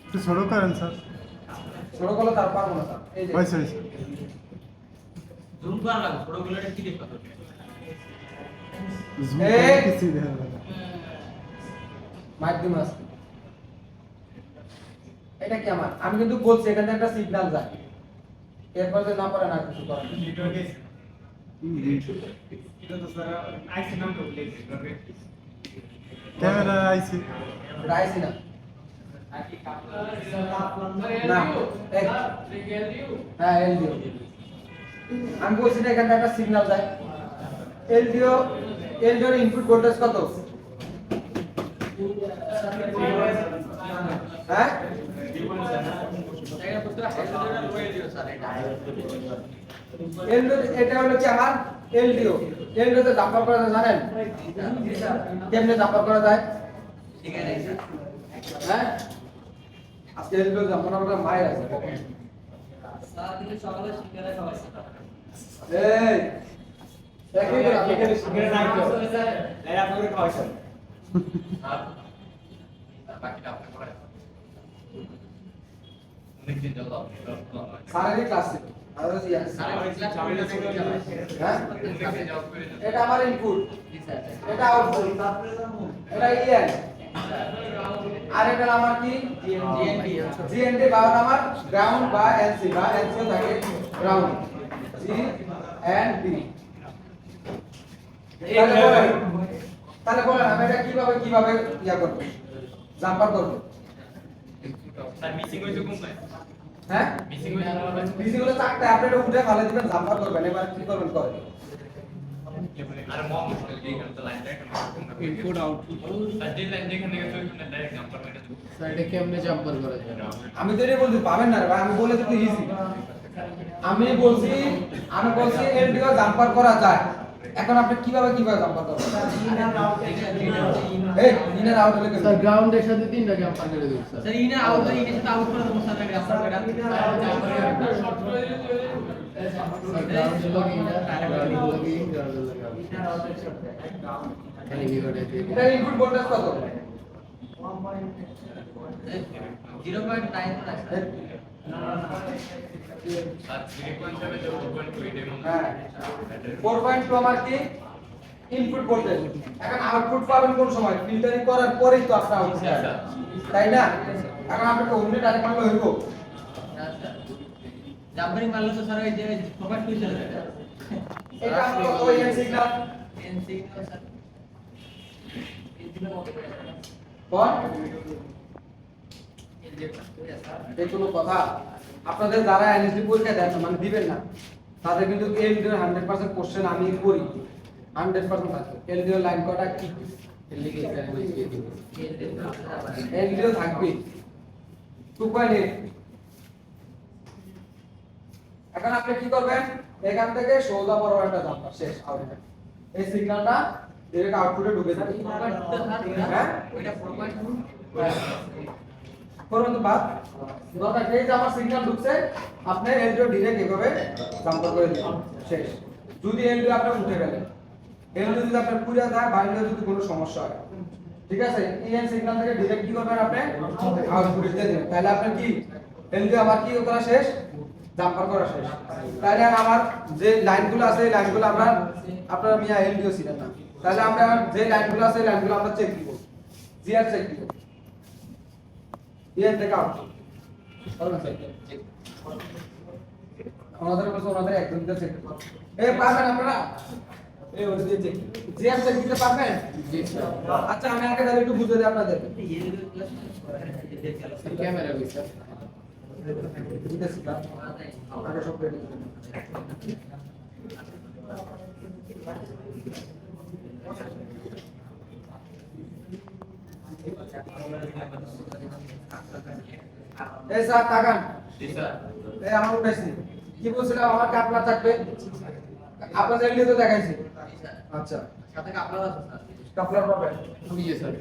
একটু ছোট করেন স্যার। ছোট করলে তার পারবো না স্যার। এই যে হয়েছে হয়েছে। জুম করা লাগবে, ছোটগুলো কি দেখতে হবে? জুম এই! করে কিছুই দেখা যায় না। মাধ্যম আছে, এটা কি আমার? আমি কিন্তু বলছি এখানে একটা সিগন্যাল যায়, এরপর যে না পারে না কিছু করেন। ক্যামেরা আইছে। রাইছি না না, হ্যাঁ এলডিও। আমি বলছি না এখানে একটা সিগন্যাল যায়, এলডিওর ইনপুট ভোল্টেজ কত? হ্যাঁ এটা হলো কি আমার এলডিও। এলডিওতে জাম্পার করা যায় জানেন? কেমনে জাম্পার করা যায়? হ্যাঁ আজকে এলডিও জাম্পার করা মায়ের আছে। এই দেখি তো আপনি এখানে শিখে নাই তো? বাকিটা আপনি করেন। অনেকদিন যাবো আপনি সারাদিন ক্লাস ছিল আর হচ্ছে ইয়ার। হ্যাঁ এটা আমার ইনপুট, এটা আউটপুট, এটা ইএন, আর এটা আমার কি জিএনডি বা আমার গ্রাউন্ড বা এনসি বা এনসিও থাকে গ্রাউন্ড, জি এন্ড ডি। তাহলে বলেন আমি এটা কিভাবে ইয়া করব, জাম্পার করব? স্যার মিসিং হইছে কোনটা? হ্যাঁ মিসিং হইছে বিসি গুলো চারটে আপনি এটা উঠে ফেলে দিবেন, জাম্পার করবেন। এবার কি করবেন করেন? আর মম মুশকিল এই করতে লাইন দেখেন ইনপুট আউটপুট আর যে লাইন দেখেন না ওইখানে ডাইরেক্ট নাম্বার মেরে দেব। সাইডে কেমনে জাম্পার করা যায়? আমি তো এটা বলছি পাবেন না রে ভাই, আমি বলে দিতে ইজি। আমি বলছি এলডিও জাম্পার করা যায়। এখন আপনি কিভাবে জাম্পার করবেন? এই ইনার আউট হলে স্যার গ্রাউন্ডের সাথে তিনটা জাম্পার করে দেব স্যার। স্যার ইনা আউট ইনের সাথে আউট করে দেবো স্যার, গ্রাফার করে স্যার গ্রাউন্ডের লগে ইনার গ্রাউন্ডের লগে ইন গ্রাউন্ডের লগে আউট। খালি ভিডিওটা দিয়ে এটা ইনপুট ভোল্টেজ কত? 0.9 আছে। আর 3.7 যে 4.2 এর মধ্যে হ্যাঁ 4.2 আমার কি ইনপুট ভোল্টেজ। এখন আউটপুট পাবেন কোন সময়? ফিল্টারিং করার পরেই তো আপনি আউটপুট পাবেন, তাই না? এখন আপনাকে অন্য ডাইরেক্ট মারলে হইব? জাম্পারিং মারলে তো স্যার ওই যে প্রকাশ করে চলে যাবে। এটা আমরা ওই সিগন্যাল এনসি স্যার এনসি মতো করে কোন এই কোনো কথা? আপনাদের যারা এনএসডি পরীক্ষা দেন মানে দিবেন না, তাদের কিন্তু এলডিও 100% কোশ্চেন আমি করি 100% থাকে। এলডিও লাইন কটা কি এলডিও থাকবে 2.8। এখন আপনি কি করবেন? এখান থেকে সোজা বড় একটা জাম্পার শেষ আউটপুট, এই সিগন্যালটা ডাইরেক্ট আউটপুটে ঢুকে যাবে। হ্যাঁ ওইটা 4.2 করুন তো বাদ দরকার নেই যে আমার সিগন্যাল ঢুকছে, আপনি এলডিও ডিরেক্ট এভাবে জাম্পার করে দিবেন শেষ। যদি এলডিও আপনি উঠে গেলেন, এলডিও যদি আপনার পুরো যায় বাইরে যদি কোনো সমস্যা হয়, ঠিক আছে, ইএন সিগন্যাল থেকে ডিরেক্ট কি করবেন? আপনি আউটপুটে দিয়ে দিবেন। তাহলে আপনার কি এলডিও আমার কি করা শেষ, জাম্পার করা শেষ। তাহলে আমার যে লাইনগুলো আছে এই লাইনগুলো আপনারা মিয়া এলডিও ছিলেন না, তাহলে আমরা যে লাইনগুলো আছে এই লাইনগুলো আমরা চেক দিব, জিআর চেক দিব, ইএন থেকে আউট। ওনাদের কাছে ওনাদের একদম চেক করতে এই পারবেন আপনারা এই ওটা দিয়ে চেক জিআর চেক দিতে পারবেন জি স্যার আচ্ছা আমি আগে তাহলে একটু বুঝিয়ে দিই আপনাদের ক্যামেরা কই স্যার বুঝতেছি না আগে সব রেডি এই স্যার তাকান জি স্যার এই আমার উঠাইছি কি বলছিলাম আমার কাপলা থাকবে আপনাদের এমনি তো দেখাইছি আচ্ছা সাথে কাপড় আছে স্যার কাপলার পাবেন নিয়ে স্যার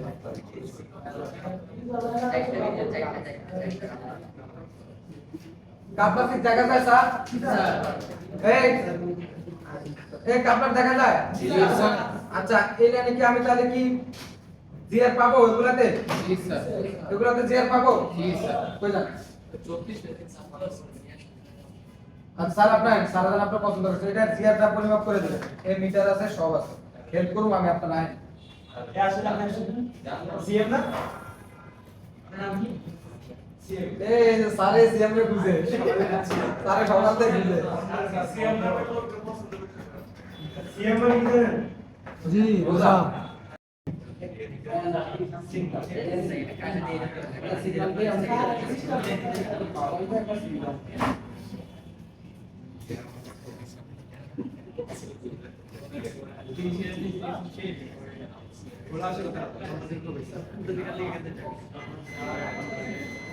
কাপলার কি দেখা যায় স্যার এই এই কাপলার দেখা যায় জি স্যার আচ্ছা এই লাইনে কি আমি তাহলে কি জিআর পাবো এগুলাতে জি স্যার এগুলাতে জিআর পাবো জি স্যার কই যান আচ্ছা স্যার আপনার পছন্দ করছে এটা জিআরটা পরিমাপ করে দিবেন এই মিটার আছে সব আছে হেল্প করুম আমি আপনার আইন এ আসলে আপনার সিএম না এই যে সারে সিএম রে বুঝে সারে সবার থেকে বুঝে সিএম মানে কি জানেন জি রোজা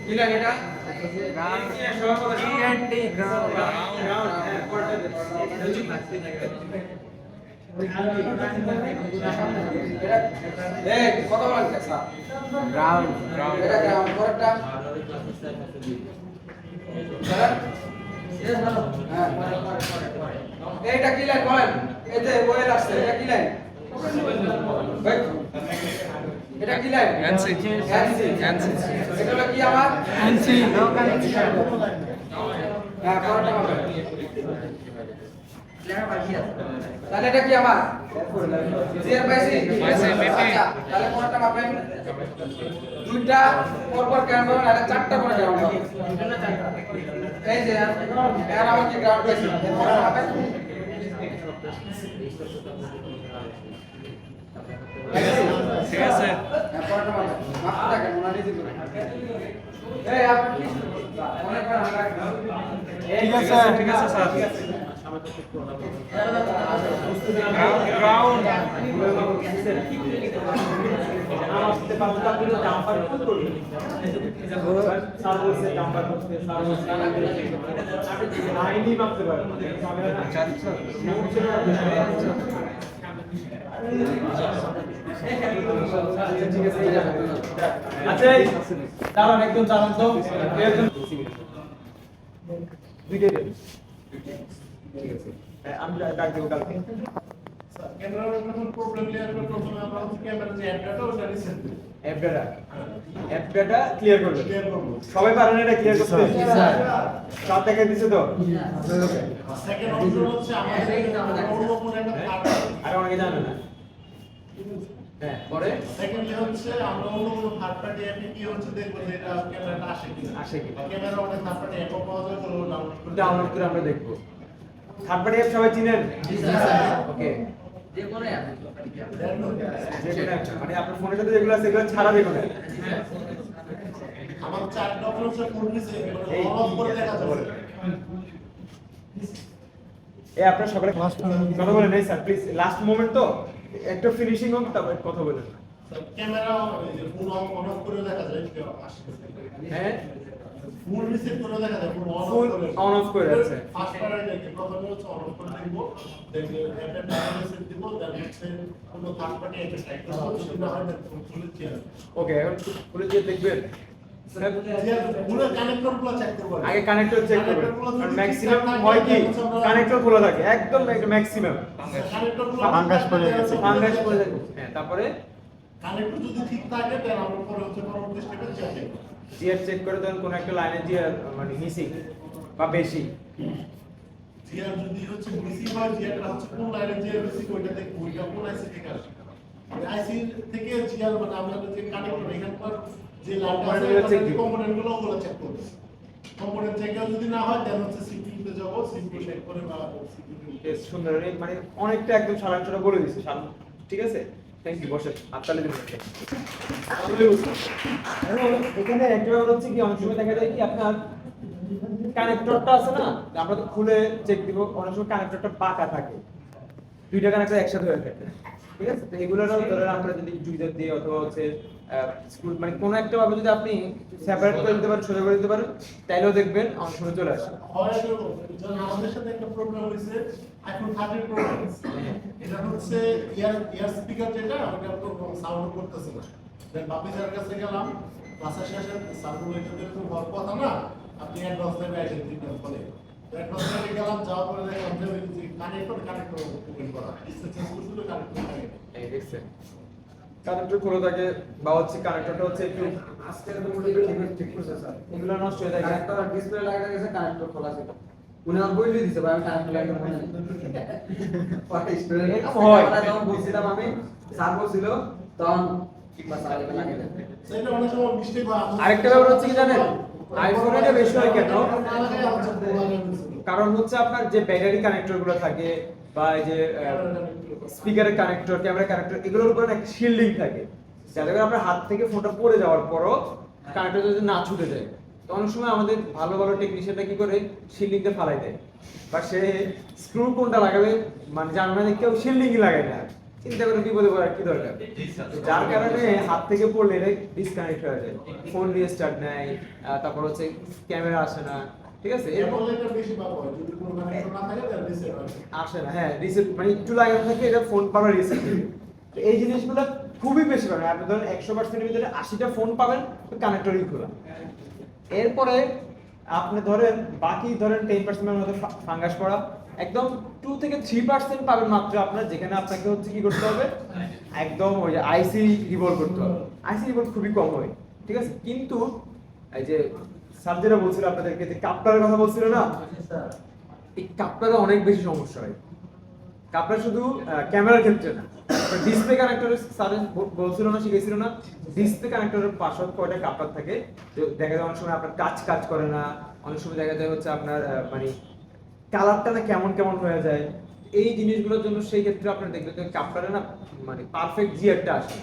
কি লাগে এটা এই কত বলেন স্যার গ্রাউন্ড এটা গ্রাউন্ড পরেরটা স্যার হ্যাঁ এইটা কি লাইন বলেন এই যে ওয়েল আসছে এটা কি লাইন এটা কি লাইন এনসি এটা হলো কি আমার এনসি হ্যাঁ পরেরটা হবে তাহলে এটা কি আমার জিআর পাইছি আচ্ছা তাহলে কোনটা মাপেন দুইটা পরপর কেমন পাবেন আর চারটা করে কেমন পাবেন এই যে এর আমার কি গ্রাউন্ড পাইছি এরপর মাপেন ঠিক আছে পরটা মাপেন মাপতে থাকেন ওনারই দিবেন এই আপনি কি মনে করেন আমরা ঠিক আছে স্যার গ্রাউন্ড আচ্ছা দাঁড়ান একদম দাঁড়ান তো আমি ডাক দেবো কালকে ক্যামেরার যখন প্রবলেম ক্লিয়ার করে প্রথমে আমরা হচ্ছে ক্যামেরার যে অ্যাপটা ওটা রিসেট করি অ্যাপ ডাটা ক্লিয়ার করবে ক্লিয়ার করব সবাই পারেন এটা ক্লিয়ার করতে সব দেখে দিছে তো সেকেন্ড অপশন হচ্ছে আমাদের অন্য কোনো একটা আর অনেকে জানে না হ্যাঁ পরে সেকেন্ডলি হচ্ছে আমরা অন্য কোনো থার্ড পার্টি অ্যাপে কি হচ্ছে দেখবো যে এটা ক্যামেরাটা আসে কিনা ক্যামেরা অনেক থার্ড পার্টি অ্যাপও পাওয়া যায় তো ডাউনলোড করে আমরা দেখবো থার্ড পার্টি অ্যাপ সবাই চিনেন ওকে যে কোনো অ্যাপ মানে আপনার ফোনের সাথে যেগুলো আছে সেগুলো ছাড়া দেখুন আমার চারটা অপশন হচ্ছে ফোন রিসেট মানে অন অফ করে দেখা যাবে এই আপনার সকালে কথা বলে নেই স্যার প্লিজ লাস্ট মোমেন্ট তো একটা ফিনিশিং হোক তারপর কথা বলেন ক্যামেরা ফোন অন অফ করে দেখা যায় আসে হ্যাঁ ফুল রিসেট করে দেখা যায় ফুল Full on off করে আছে। ফার্স্ট পার্টে দেখি প্রথমে হচ্ছে অন অফ করে দেখব দেখে অ্যাপে ডাটা রিসেট দিব দেন হচ্ছে কোনো থার্ড পার্টি অ্যাপে সাইড করব সেটা হয় না ফুল চেয়ার ওকে এখন খুলে দিয়ে দেখবেন পুরো কানেক্টরগুলো চেক করব আগে কানেক্টর চেক করবেন কারণ ম্যাক্সিমাম হয় কি কানেক্টর খোলা থাকে একদম ম্যাক্সিমাম কানেক্টরগুলো ফাঙ্গাস পড়ে গেছে। ফাঙ্গাস পড়ে থাকে হ্যাঁ তারপরে কানেক্টর যদি ঠিক থাকে তাহলে আমরা পরে হচ্ছে পরবর্তী স্টেপে চেক করব জিআর চেক করে তখন কোন একটা লাইনে জিআর মানে মিসিং বা বেশি জিআর যদি হচ্ছে মিসিং হয় জিআরটা হচ্ছে কোন লাইনে জিআর মিসিং ওইটা দেখব ওইটা কোন আইসি থেকে আসে আইসি থেকে জিআর মানে আমরা যে কানেক্টর এখানকার যে লাইনটা আছে Component গুলো check দিব। কম্পোনেন্টগুলো ওগুলো চেক করব কম্পোনেন্ট চেক যদি না হয় দেন হচ্ছে সিপি সিকিউরিটিতে যাবো, সিকিউরিটি চেক করে বা বেশ সুন্দর, মানে অনেকটা একদম সারাংশটা বলে দিচ্ছে ঠিক আছে। থ্যাংক ইউ, বসে আপনার এখানে একটা ব্যাপার হচ্ছে কি, অনেক সময় দেখা যায় কি আপনার কানেক্টরটা আছে না, আমরা তো খুলে চেক দিব, অনেক সময় কানেক্টরটা বাঁকা থাকে, দুইটা কানেক্টর একসাথে হয়ে থাকে, ঠিক আছে। তো এগুলোরও ধরেন আমরা যদি জুইজার দিয়ে অথবা হচ্ছে স্ক্রু মানে কোনো একটা ভাবে যদি আপনি সেপারেট করে দিতে পারেন, সোজা করে দিতে পারেন, তাইলেও দেখবেন অনেক সময় চলে আসে। হয় যেমন আমাদের সাথে একটা প্রবলেম হয়েছে আইফোন 13 প্রো ম্যাক্স, এটা হচ্ছে ইয়ার স্পিকার যেটা ওটা সাউন্ড করতেছে না। দেন বাপি স্যারের কাছে গেলাম, ক্লাসের শেষে সাউন্ড এটা তো হওয়ার কথা না, আপনি অ্যাডভান্স দেবে আইডেন্টিটি বলে। তো অ্যাডভান্স দেবে গেলাম, যাওয়ার পরে দেখলাম যে ওই কানেক্টর ওপেন করা, ডিসপ্লে চেঞ্জ করছিল, কানেক্টর থাকে এই দেখছেন কানেক্টর খোলা থাকে, বা হচ্ছে কানেক্টরটা হচ্ছে একটু আজকে তো মোটামুটি ঠিক করছে স্যার। এগুলো নষ্ট হয়ে যায়। কানেক্টর ডিসপ্লে লাগাতে গেছে, কানেক্টর খোলা ছিল। উনি আমার বই দিয়েছে ভাই, আমি কানেক্টর লাগাতে পারি না। পরে স্টুডেন্ট হয় যখন বলছিলাম আমি, স্যার বলছিল তখন কিংবা স্যার এটা লাগিয়ে দেন। সেটা অনেক সময় মিস্টেক হয়। আরেকটা ব্যাপার হচ্ছে কি জানেন, আইফোনে এটা বেশি হয় কেন? কারণ হচ্ছে আপনার যে ব্যাটারি কানেক্টর গুলো থাকে বা এই যে স্পিকারের কানেক্টর, ক্যামেরা কানেক্টর, এগুলোর উপর একটা শিল্ডিং থাকে, যাতে করে আপনার হাত থেকে ফোনটা পড়ে যাওয়ার পরও কানেক্টর যদি না ছুটে যায়। তো অনেক সময় আমাদের ভালো ভালো টেকনিশিয়ানরা কি করে, শিল্ডিংটা ফালাই দেয়, বা সে স্ক্রু কোনটা লাগাবে মানে জানে না, কেউ শিল্ডিংই লাগায় না, চিন্তা করে বিপদে পড়ার কি দরকার। যার কারণে হাত থেকে পড়লে ডিসকানেক্ট হয়ে যায়, ফোন রিস্টার্ট নেয়, তারপর হচ্ছে ক্যামেরা আসে না, ঠিক আছে, এরকম বেশি পাবো যদি কোনো কানেক্টর না থাকে তাহলে রিসেট হয়। আসে না। হ্যাঁ, রিসেট মানে একটু লাগানো থাকে, এটা ফোন পাওয়ার রিসেট দিবে। তো এই জিনিসগুলো খুবই বেশি পাবেন, আপনি ধরেন 100% এর ভিতরে 80টা ফোন পাবেন কানেক্টরই খোলা। এরপরে আপনি ধরেন বাকি ধরেন 10% এর মতো ফাঙ্গাস পড়া, একদম 2 থেকে 3% পাবেন মাত্র আপনার, যেখানে আপনাকে হচ্ছে কি করতে হবে, একদম ওই যে আইসি রিভলভ করতে হবে। আইসি রিভলভ খুবই কম হয়, ঠিক আছে। কিন্তু এই যে স্যার যেটা বলছিল আপনাদেরকে, যে কাপটারের কথা বলছিল না, এই কাপটারে অনেক বেশি সমস্যা হয়। কাপটার শুধু ক্যামেরার ক্ষেত্রে না, ডিসপ্লে কানেক্টরের স্যার বলছিল না, শিখেছিল না, ডিসপ্লে কানেক্টরের পাশে কয়টা কাপটার থাকে, দেখা যায় অনেক সময় আপনার কাজ করে না, অনেক সময় দেখা যায় হচ্ছে আপনার মানে কালারটা না কেমন কেমন হয়ে যায়। এই জিনিসগুলোর জন্য সেই ক্ষেত্রে আপনারা দেখবেন যে কাপটারে না মানে পারফেক্ট জিয়ারটা আসে,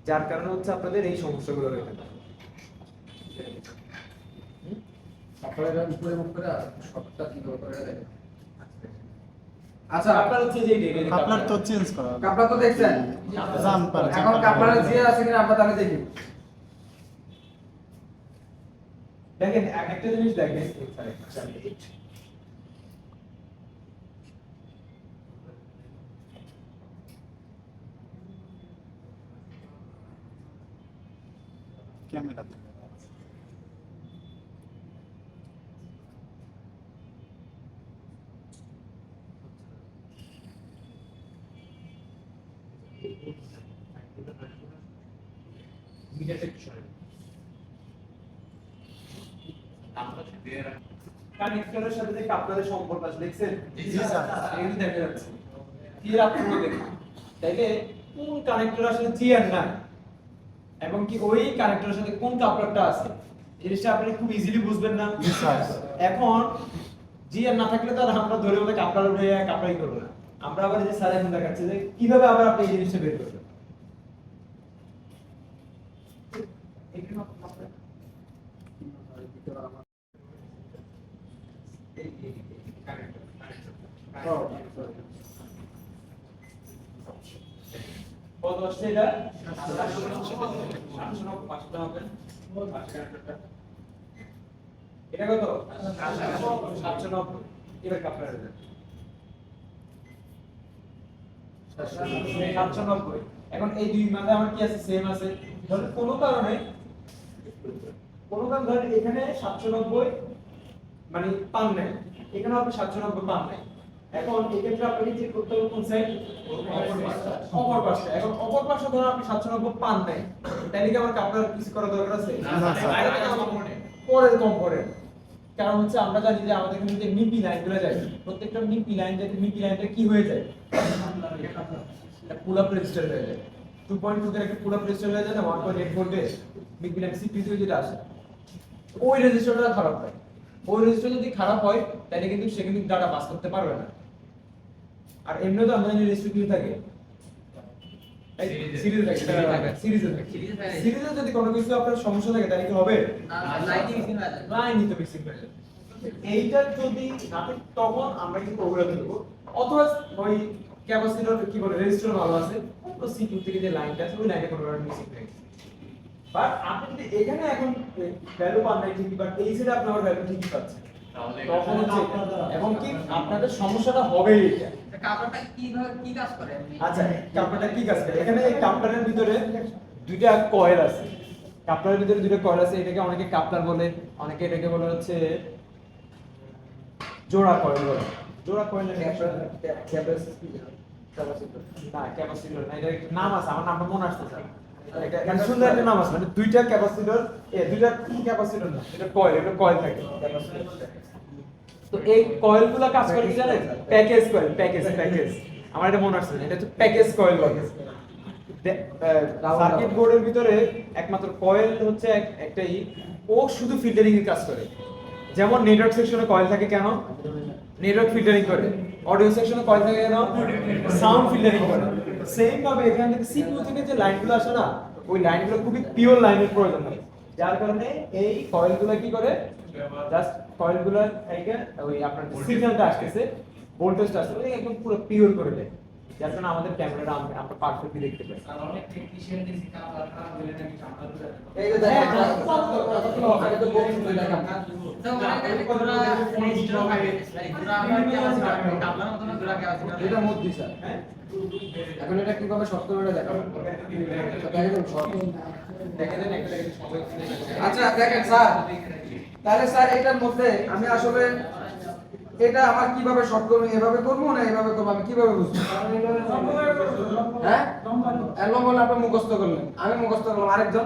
যার কারণে হচ্ছে আপনাদের এই সমস্যাগুলো হয়ে থাকে। আপনারা উপরে মুখ করে সবটা কি করে দেখেন। আচ্ছা, আপনার হচ্ছে যে আপনার তো চেঞ্জ করা হবে। কাপড় তো দেখছেন, জাম্পার এখন কাপড়ের জিয়া আছে কিনা আমরা তাহলে দেখি। দেখেন একটা জিনিস দেখেন, ক্যামেরা কানেক্টরের সাথে যে কাপলারের সম্পর্ক আছে দেখছেন? জি স্যার। এগুলো দেখা যাচ্ছে। ক্লিয়ার আপনারা দেখুন। তাইলে কোন কানেক্টর আসলে জিআর না, এবং কি ওই কানেক্টরের সাথে কোন কাপলারটা আছে, এই জিনিসটা আপনি খুব ইজিলি বুঝবেন না। এখন জিআর না থাকলে তো আর আমরা ধরে বলে কাপলার উঠে কাপলাই করব না। আমরা আবার যে স্যার এখন দেখাচ্ছে যে কিভাবে আবার আপনি এই জিনিসটা বের করবেন। কত আসছে এটা? 700 হবে। এটা কত? 790। এবার কাপড়ের দেন। 790। এখন এই দুই মাঝে আমার কি আছে? সেম আছে। ধরেন কোনো কারণে ধরেন এখানে 790 মানে পান নাই, এখানে আপনি 790 পান নাই। এখন এই ক্ষেত্রে আপনাকে চেক করতে হবে কোন সাইড? অপর পাশে। এখন অপর পাশে ধরুন আপনি 790 পান নাই, তাহলে কি আমার কাপড় কিছু করা দরকার আছে? না স্যার। পরের কম্পোনেন্ট, কারণ হচ্ছে আমরা জানি যে আমাদের এখানে যে মিপি লাইনগুলো যায়, প্রত্যেকটা মিপি লাইন যাতে মিপি লাইনটা কি হয়ে যায়, এটা পুল আপ রেজিস্টার হয়ে যায়। 2.2 এর একটা পুল আপ রেজিস্টার হয়ে যায় না, 1.8 ভোল্টের মিপি লাইন সিপিইউ যেটা আসে, ওই রেজিস্টারটা খারাপ হয়। ওই রেজিস্টার যদি খারাপ হয় তাহলে কিন্তু সে কিন্তু ডাটা পাস করতে পারবে না। আর এমনিও তো আমাদের রেজিস্টার কি থাকে সিরিজ থাকে, সিরিজে থাকে। সিরিজে যদি কোনো কিছু আপনার সমস্যা থাকে তাহলে কি হবে? লাইনই তো মিসিং হয়ে যাবে। এইটা যদি না থাকে তখন আমরা কি প্রোগ্রামে দেব, অথবা ওই ক্যাপাসিটর কি বলে রেজিস্টার ভালো আছে, তো সিপিইউ থেকে যে লাইনটা আছে ওই লাইনে কোনো কারণে মিসিং হয়ে গেছে। বাট আপনি যদি এখানে এখন ভ্যালু পান নাই ঠিকই, বাট এই সাইডে আপনি আবার ভ্যালু ঠিকই পাচ্ছেন, তখন হচ্ছে এবং কি আপনাদের সমস্যাটা হবে এটা। কাপড়টা কিভাবে কি কাজ করে? আচ্ছা, কাপড়টা কি কাজ করে? এখানে এই কাপড়ের ভিতরে দুইটা কয়েল আছে। কাপড়ের ভিতরে দুইটা কয়েল আছে, এটাকে অনেকে কাপলার বলে, অনেকে এটাকে বলে হচ্ছে জোড়া কয়েল বলে। জোড়া কয়েল না, ক্যাপাসিটর না, এটা নাম আছে, আমার নামটা মনে আসছে স্যার। এটা মানে সুন্দর একটা নাম আছে, মানে দুইটা ক্যাপাসিটর, দুইটা ক্যাপাসিটর না, এটা কয়েল, এটা কয়েল থাকে ক্যাপাসিটর। তো এই কয়েলগুলো কাজ করে কি জানেন? প্যাকেজ কয়েল, প্যাকেজ আমার এটা মনে আসছে, এটা হচ্ছে প্যাকেজ কয়েল বলে। সার্কিট বোর্ডের ভিতরে একমাত্র কয়েল হচ্ছে একটাই, ও শুধু ফিল্টারিং এর কাজ করে। যেমন নেটওয়ার্ক সেকশনে কয়েল থাকে কেন? নেটওয়ার্ক ফিল্টারিং করে। অডিও সেকশনে কয়েল থাকে কেন? সাউন্ড ফিল্টারিং করে। সেম ভাবে এখান থেকে সিপিইউ থেকে যে লাইনগুলো আসে না, ওই লাইনগুলো খুবই পিওর লাইনের প্রয়োজন হয়, যার কারণে এই কয়েলগুলো কি করে, জাস্ট কয়েলগুলো থেকে ওই আপনার সিগন্যালটা আসতেছে, ভোল্টেজটা আসছে একদম পুরো পিওর করে দেয়, যার কারণে আমাদের ক্যামেরাটা আমরা পারফেক্টলি দেখতে পাই। অনেক টেকনিশিয়ান দিছি কাপড় খারাপ হলে নাকি চামড়া এই যে দেখেন আগে তো বক্স করে দেখাম। তো অনেক পুরো রেজিস্টার থাকে পুরো আমরা কি আছে কাপড়ের মতন পুরো কি আছে এটা মধ্যে স্যার। এখন এটা কিভাবে শর্ট করে এটা দেখাবো। দেখেন শর্ট দেখে দেন একটা দেখে সবাই। আচ্ছা দেখেন স্যার, তাহলে স্যার এটার মধ্যে আমি আসলে এটা আমার কিভাবে শর্ট করব, এভাবে করব না এভাবে করব, আমি কিভাবে বুঝবো? হ্যাঁ, এলবম বলে আপনি মুখস্থ করলেন, আমি মুখস্থ করলাম, আরেকজন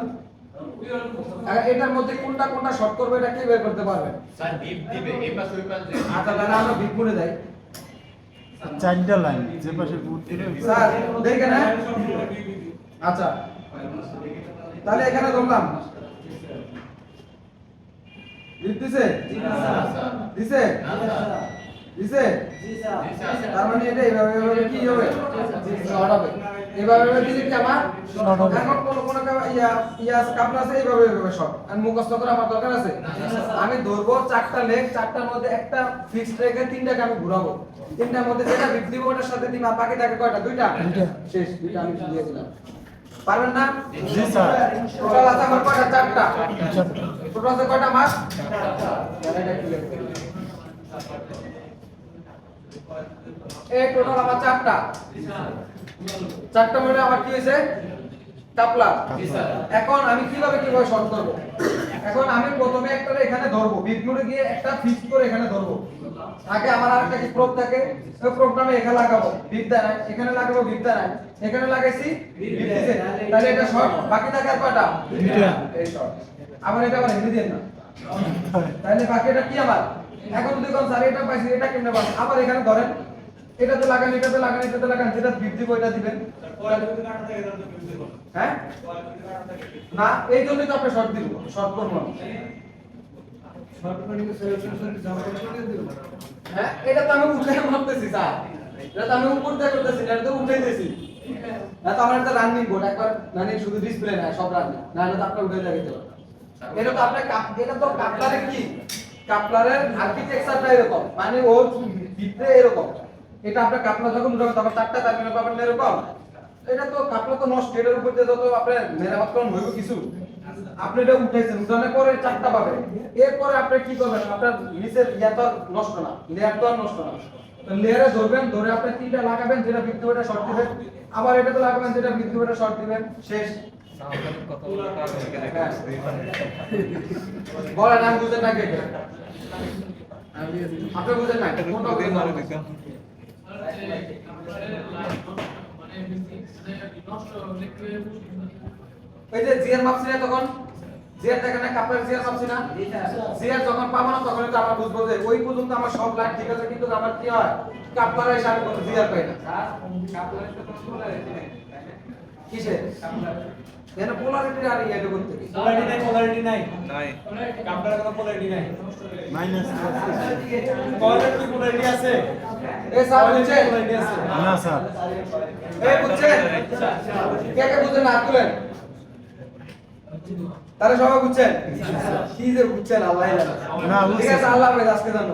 এটার মধ্যে কোনটা কোনটা শর্ট করবে এটা কি বের করতে পারবে? স্যার ডিপ দিবে এই পাশে ওই পাশে। আচ্ছা তাহলে আমরা বিট করে যাই। চারটা লাইন যে পাশে বুট দিলে স্যার দেখেন, হ্যাঁ আচ্ছা তাহলে এখানে ধরলাম লিখ দিছে দিছে দিছে, তার মানে এটা এইভাবে এইভাবে কি হবে? শর্ট হবে। এইভাবে এইভাবে দিলে কি আমার এখন কোন কোন ইয়া কাপড় আছে এইভাবে এইভাবে শর্ট। আর মুখস্থ করে আমার দরকার আছে? আমি ধরবো চারটা লেগ, চারটার মধ্যে একটা ফিক্সড রেখে তিনটাকে আমি ঘোরাবো, তিনটার মধ্যে যেটা বিট দিব ওটার সাথে দিবা, বাকি থাকে কয়টা? দুইটা। শেষ, দুইটা আমি দিয়ে দিলাম। পারবেন না? জি স্যার। টোটাল আছে আমার কয়টা? চারটা। টোটাল আছে কয়টা আমার? এটা ক্লিয়ার করে দিই। এই টোটাল আমার চারটা। চারটা মানে আমার কি হয়েছে? কাপলা। এখন আমি কিভাবে কিভাবে শর্ট করব? এখন আমি প্রথমে একটা এখানে ধরবো, বিট মোডে গিয়ে একটা ফিক্স করে এখানে ধরবো। আগে আমার আরেকটা কি প্রোব থাকে, ওই প্রোবটা আমি এখানে লাগাবো, বিট দেয় নাই, এখানে লাগাবো, বিট দেয় নাই, এখানে লাগাইছি, বিট দিছে, তাহলে এটা শর্ট। বাকি থাকে আর কয়টা? দুইটা। এই শর্ট। আবার এটা আবার হেঁটে দেন না, তাহলে বাকি এটা কি আমার? এখন যদি কোন স্যার এটা পাইছি, এটা কেমনে পাবো? আবার এখানে ধরেন, এটাতে লাগান, এটাতে লাগান, এটাতে লাগান, যেটা বিট দিব ওইটা দিবেন। হ্যাঁ না, এই জন্যই তো আপনি শর্ট দিব, শর্ট করবো। শর্ট করে সেলেকশন জামা করে দিও। হ্যাঁ, এটা তো আমি উঠে মারতেছি স্যার, এটা তো আমি উপর দিয়ে করতেছি, এটা তো উঠাইতেছি। না তো আমার একটা রানিং বোর্ড, একবার রানিং শুধু ডিসপ্লে না, সব রানিং না, এটা তো আপনি উঠে দিতে পারবেন। এটা তো আপনার এটা তো কাপলারের কি, কাপলারের আর্কিটেকচারটা এরকম, মানে ওর ভিতরে এরকম। এটা আপনার কাপলা যখন উঠাবেন তখন চারটা টার্মিনাল পাবেন এরকম। এটা তো কাপলা তো নষ্ট, এটার উপর দিয়ে যত আপনার মেরামত করুন হইব কিছু, আপনি এটা উঠাইছেন, উঠানোর পরে চারটা পাবেন। এরপরে আপনি কি করবেন? আপনার নিচের ইয়া তো নষ্ট না, লেয়ার তো আর নষ্ট না, লেয়ারে ধরবেন, ধরে আপনি তিনটা লাগাবেন, যেটা বিদ্যুৎ এটা শর্ট দিবেন, আবার এটাতে লাগাবেন, যেটা বিদ্যুৎ এটা শর্ট দিবেন, শেষ। বলেন আমি বুঝেন না কে? আপনি বুঝেন না কোনটা বুঝেন? এই যে জিয়ার মাপছি না, তখন জিয়ার দেখেন না, কাপড়ের জিয়ার মাপছি না, জিয়ার যখন পাবো না তখন তো আমরা বুঝবো যে ওই পর্যন্ত আমার সব লাইট ঠিক আছে, কিন্তু আমার কি হয় কাপড়ের সাথে কোনো জিয়ার পাই না। কিসের যেন পোলারিটি আর এটা করতে পোলারিটি নাই নাই আপনার কোনো পোলারিটি নাই মাইনাস কয়টার কি পোলারিটি আছে এ স্যার বুঝছেন পোলারিটি আছে না স্যার এ বুঝছেন কে কে বুঝছেন না তুলেন তাহলে সবাই বুঝছেন কি যে বুঝছেন আল্লাহ জানে না, ঠিক আছে বুঝছি। আল্লাহ হাফেজ আজকে জানো